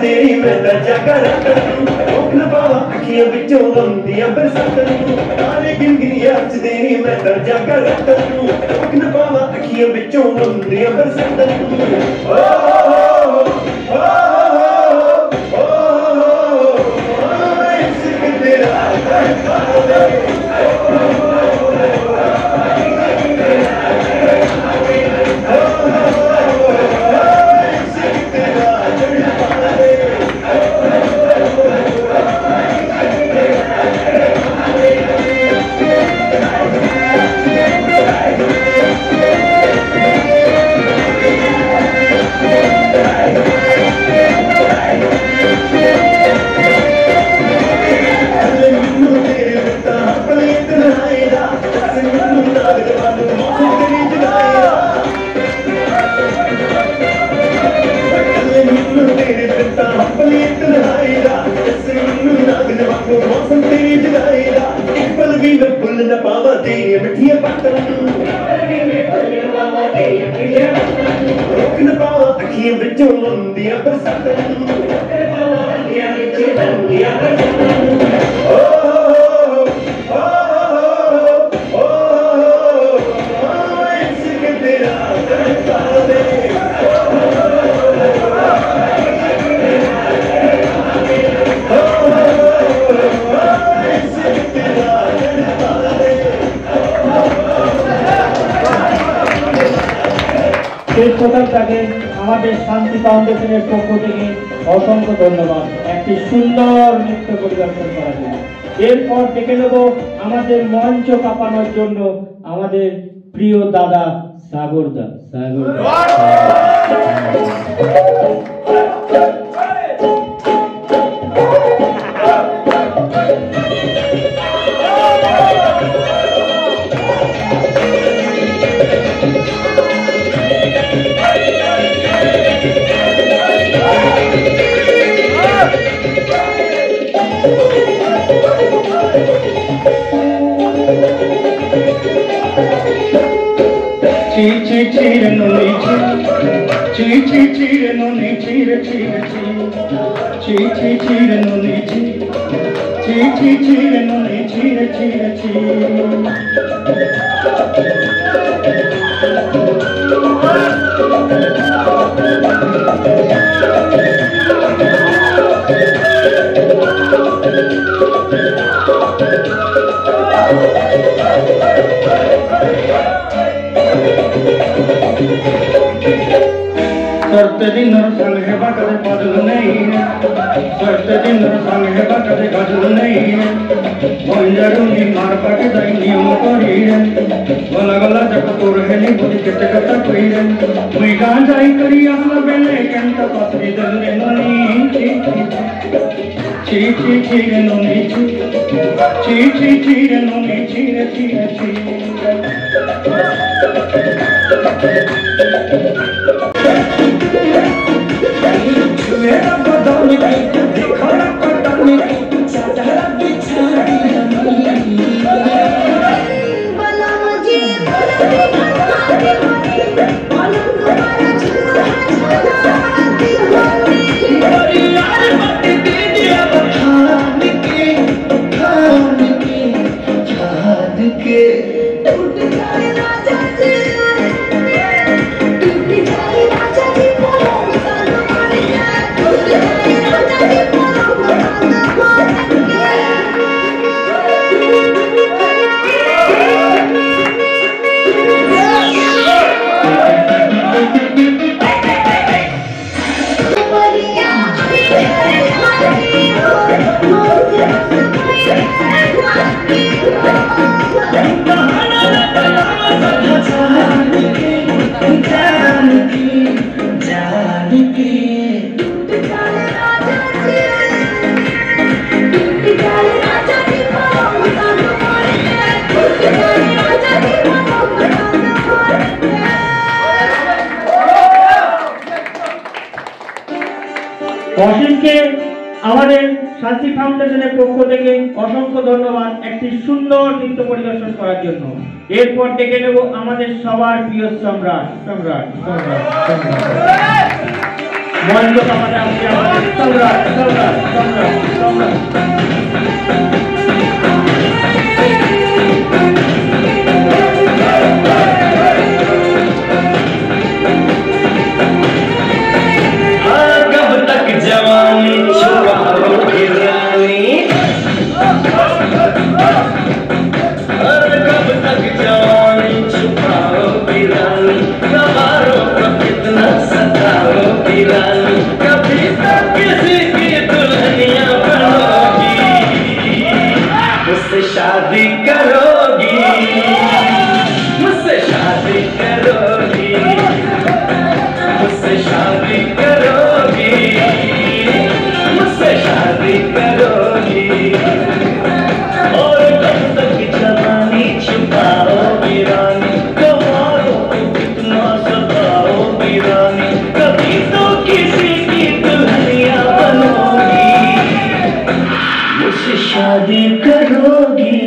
तेरी मैं दर्जा कर रोकना पावा अखियां बिचों रोंदियां बरसात तारे गिनगिनियां च तेरी मैं दर्जा कर रोकना पावा अखियां बिचों रोंदियां बरसात ओ इश्क तेरा
আপনাকে আমাদের শান্তি ফাউন্ডেশনের পক্ষ থেকে অসংখ্য ধন্যবাদ একটি সুন্দর নৃত্য পরিবেশন করার জন্য। এরপর ডেকে নেব আমাদের মঞ্চ কাঁপানোর জন্য আমাদের প্রিয় দাদা সাগরদা। অসীমকে আমাদের শান্তি ফাউন্ডেশনের পক্ষ থেকে অসংখ্য ধন্যবাদ একটি সুন্দর নৃত্য পরিবেশন করার জন্য। এরপর ডেকে নেব আমাদের সবার প্রিয় সম্রাট সম্রাট সম্রাট সম্রাট মঞ্চ কামাতে আসছে আমাদের সম্রাট সম্রাট সম্রাট সম্রাট।
जवानी छुपाओगी रानी, कब तक जवानी छुपाओगी रानी, कबारों को कितना सताओगी रानी, कभी तो किसी की दुल्हनिया बनोगी, मुझसे शादी करोगी, मुझसे शादी करोगी, मुझसे शादी करोगी, मुझसे शादी करोगी, और कब तक जवानी छुपाओगी रानी, कबारों को कितना सताओगी रानी, कभी तो किसी की दुल्हनिया बनोगी, मुझसे शादी करोगी,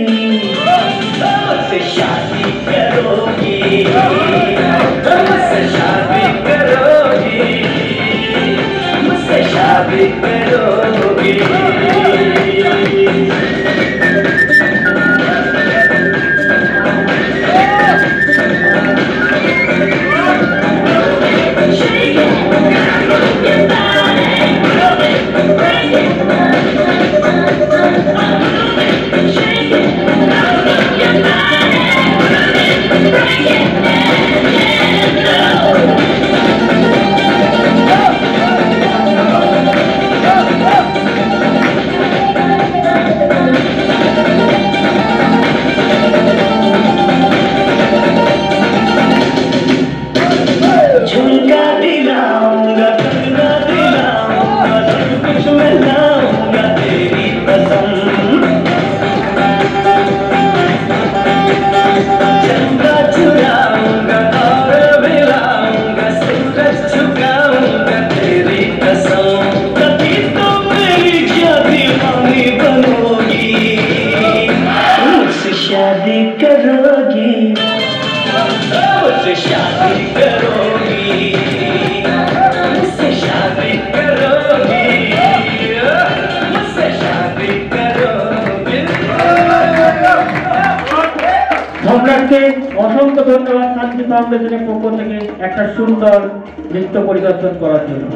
मुझसे शादी करोगी, मुझसे शादी करोगी, मुझसे शादी करोगी। Shake it,
সম্রাটকে অসংখ্য ধন্যবাদ শান্তি ফাউন্ডেশনের পক্ষ থেকে একটা সুন্দর নৃত্য পরিদর্শন করার জন্য।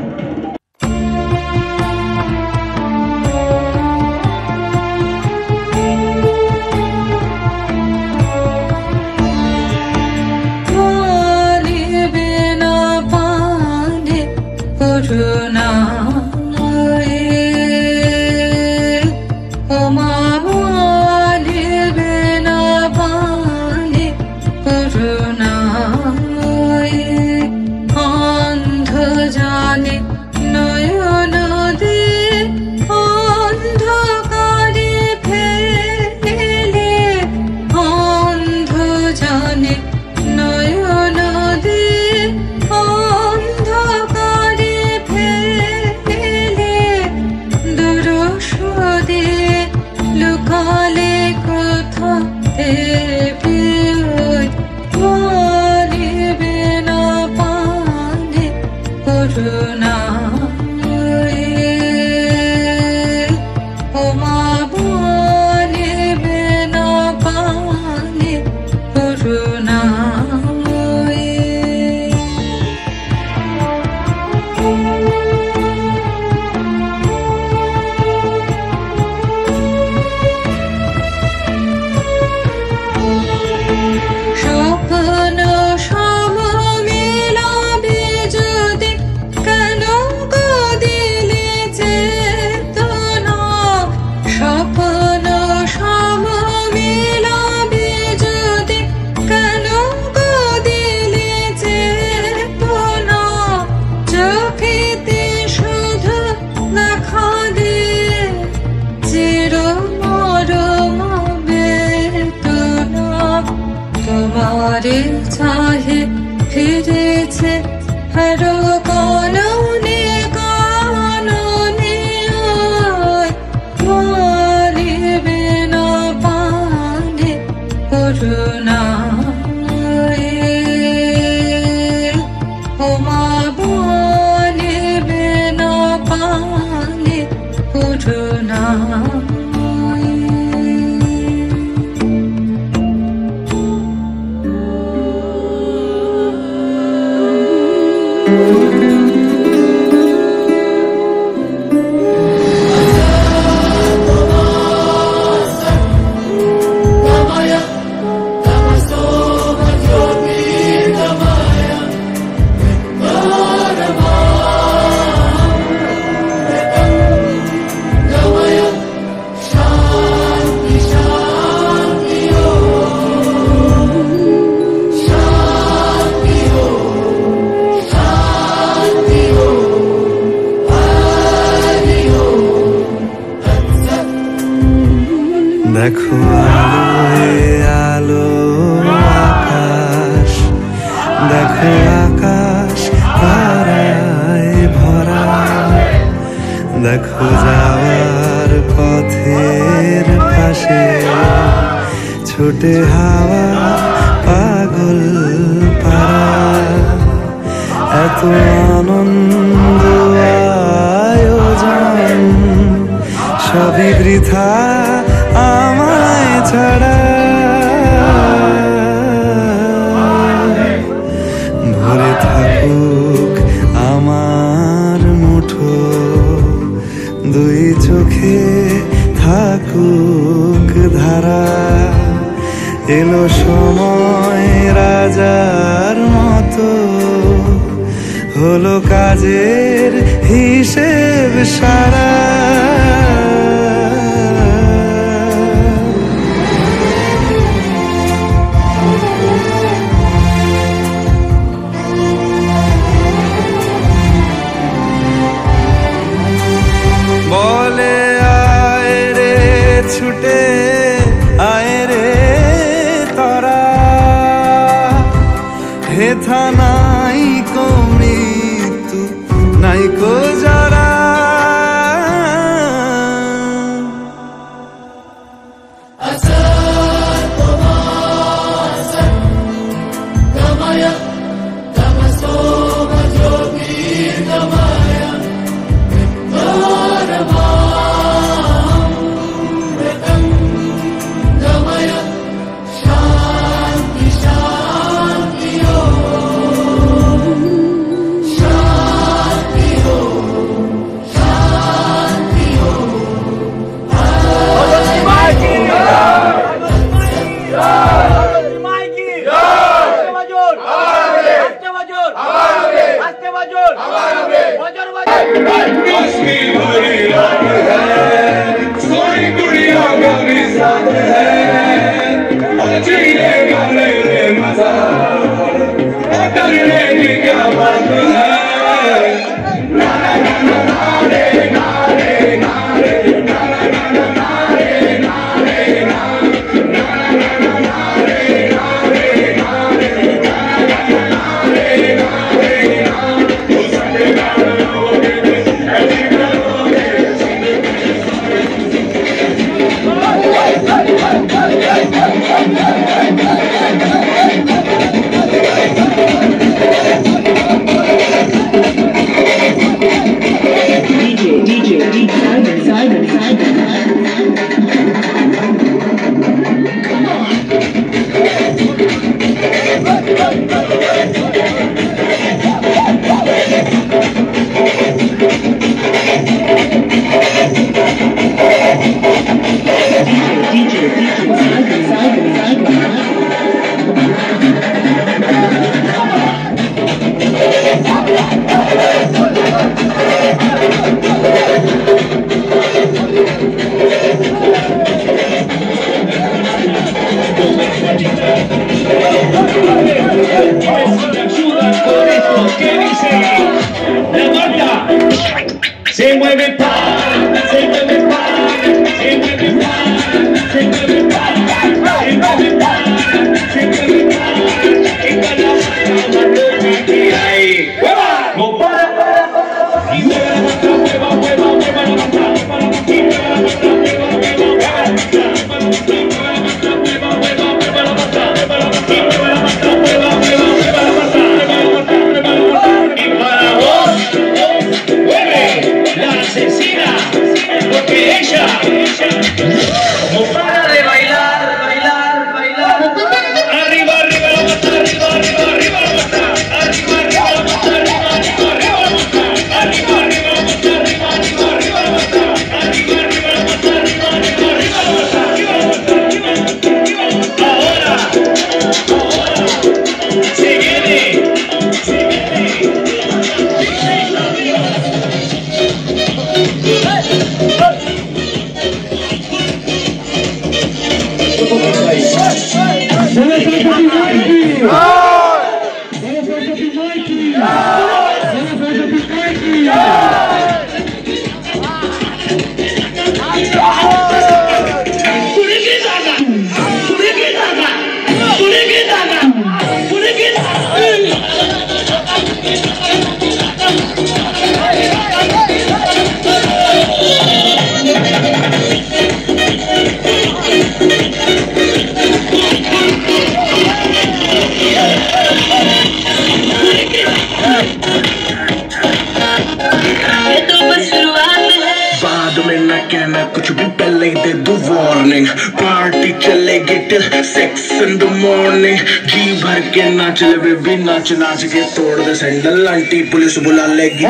দেখো আলোয় আলো আকাশ, দেখো আকাশ তারায় ভরা, দেখো যাওয়ার পথের পাশে ছোটে হাওয়া পাগল পারা, এত আনন্দ আয়োজন সবই বৃথা আমায় ছাড়া। ভরে থাকুক আমার মুঠো, দুই চোখে থাকুক ধারা, এলো সময় রাজার মতো, হলো কাজের হিসেব সারা। বলে আয় রে ছুটে আয় রে তারা, হেথা নাই কো মৃত্যু নাই কো যারা।
Shanti याद है जीने का ले ले मजा करने की क्या बात है ना ना ना ना रे ना रे ना रे ना ना ना ना रे ना रे ना ना ना ना ना रे ना रे ना रे ना ना ना रे ना रे ना वो संगे गाना लोगे ऐसी करोगे Se mueve pa, se mueve pa, se mueve pa, se mueve pa, se mueve pa, se mueve pa, que cada uno que hay. No para, y mueve la mata, mueva, mueva, mueva la mata, y mueva la mata, mueva, mueva, mueva la mata, mueva la mata, mueva, mueva, mueva la mata, mueva la mata, mueva la mata, mueva, mueva, mueva la mata, mueva la mata, mueva la mata, y para vos, mueve la asesina, porque ella no para de bailar, bailar, bailar. Arriba, arriba la mata, arriba, arriba, arriba la mata, arriba, arriba la mata, arriba, arriba, arriba la mata, arriba, arriba la mata, arriba, arriba, arriba la mata, arriba, arriba la mata, arriba, arriba, arriba la mata, arriba la mata, arriba la mata, arriba la mata. Ahora, se viene, se viene. कुछ भी पहले ही दे दो वार्निंग पार्टी चलेगी टिल 6 in the morning जी भर के नाच ले बेबी नाच नाच के तोड़ दे सैंडल आंटी पुलिस बुला लेगी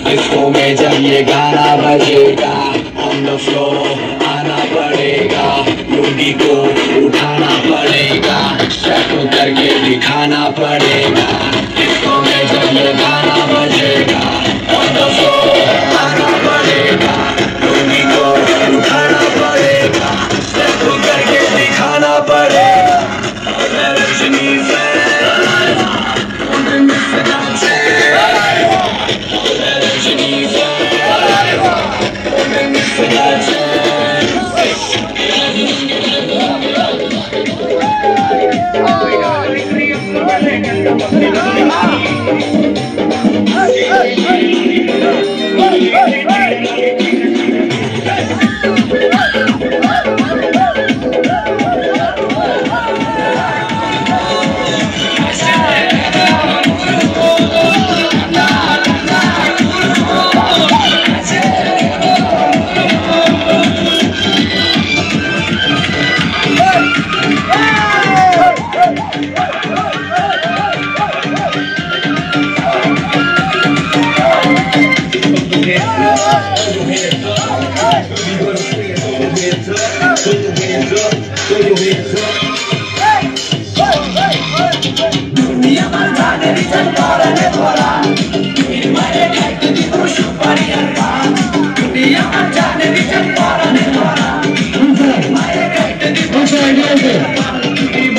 डिस्को में जब ये गाना बजेगा ऑन द फ्लोर आना पड़ेगा लुंगी को उठाना पड़ेगा शर्ट करके दिखाना पड़ेगा डिस्को में जब ये गाना बजेगा ऑन द फ्लोर आना पड़ेगा लुंगी को उठाना पड़ेगा शर्ट करके दिखाना पड़ेगा रजनी से Thank you.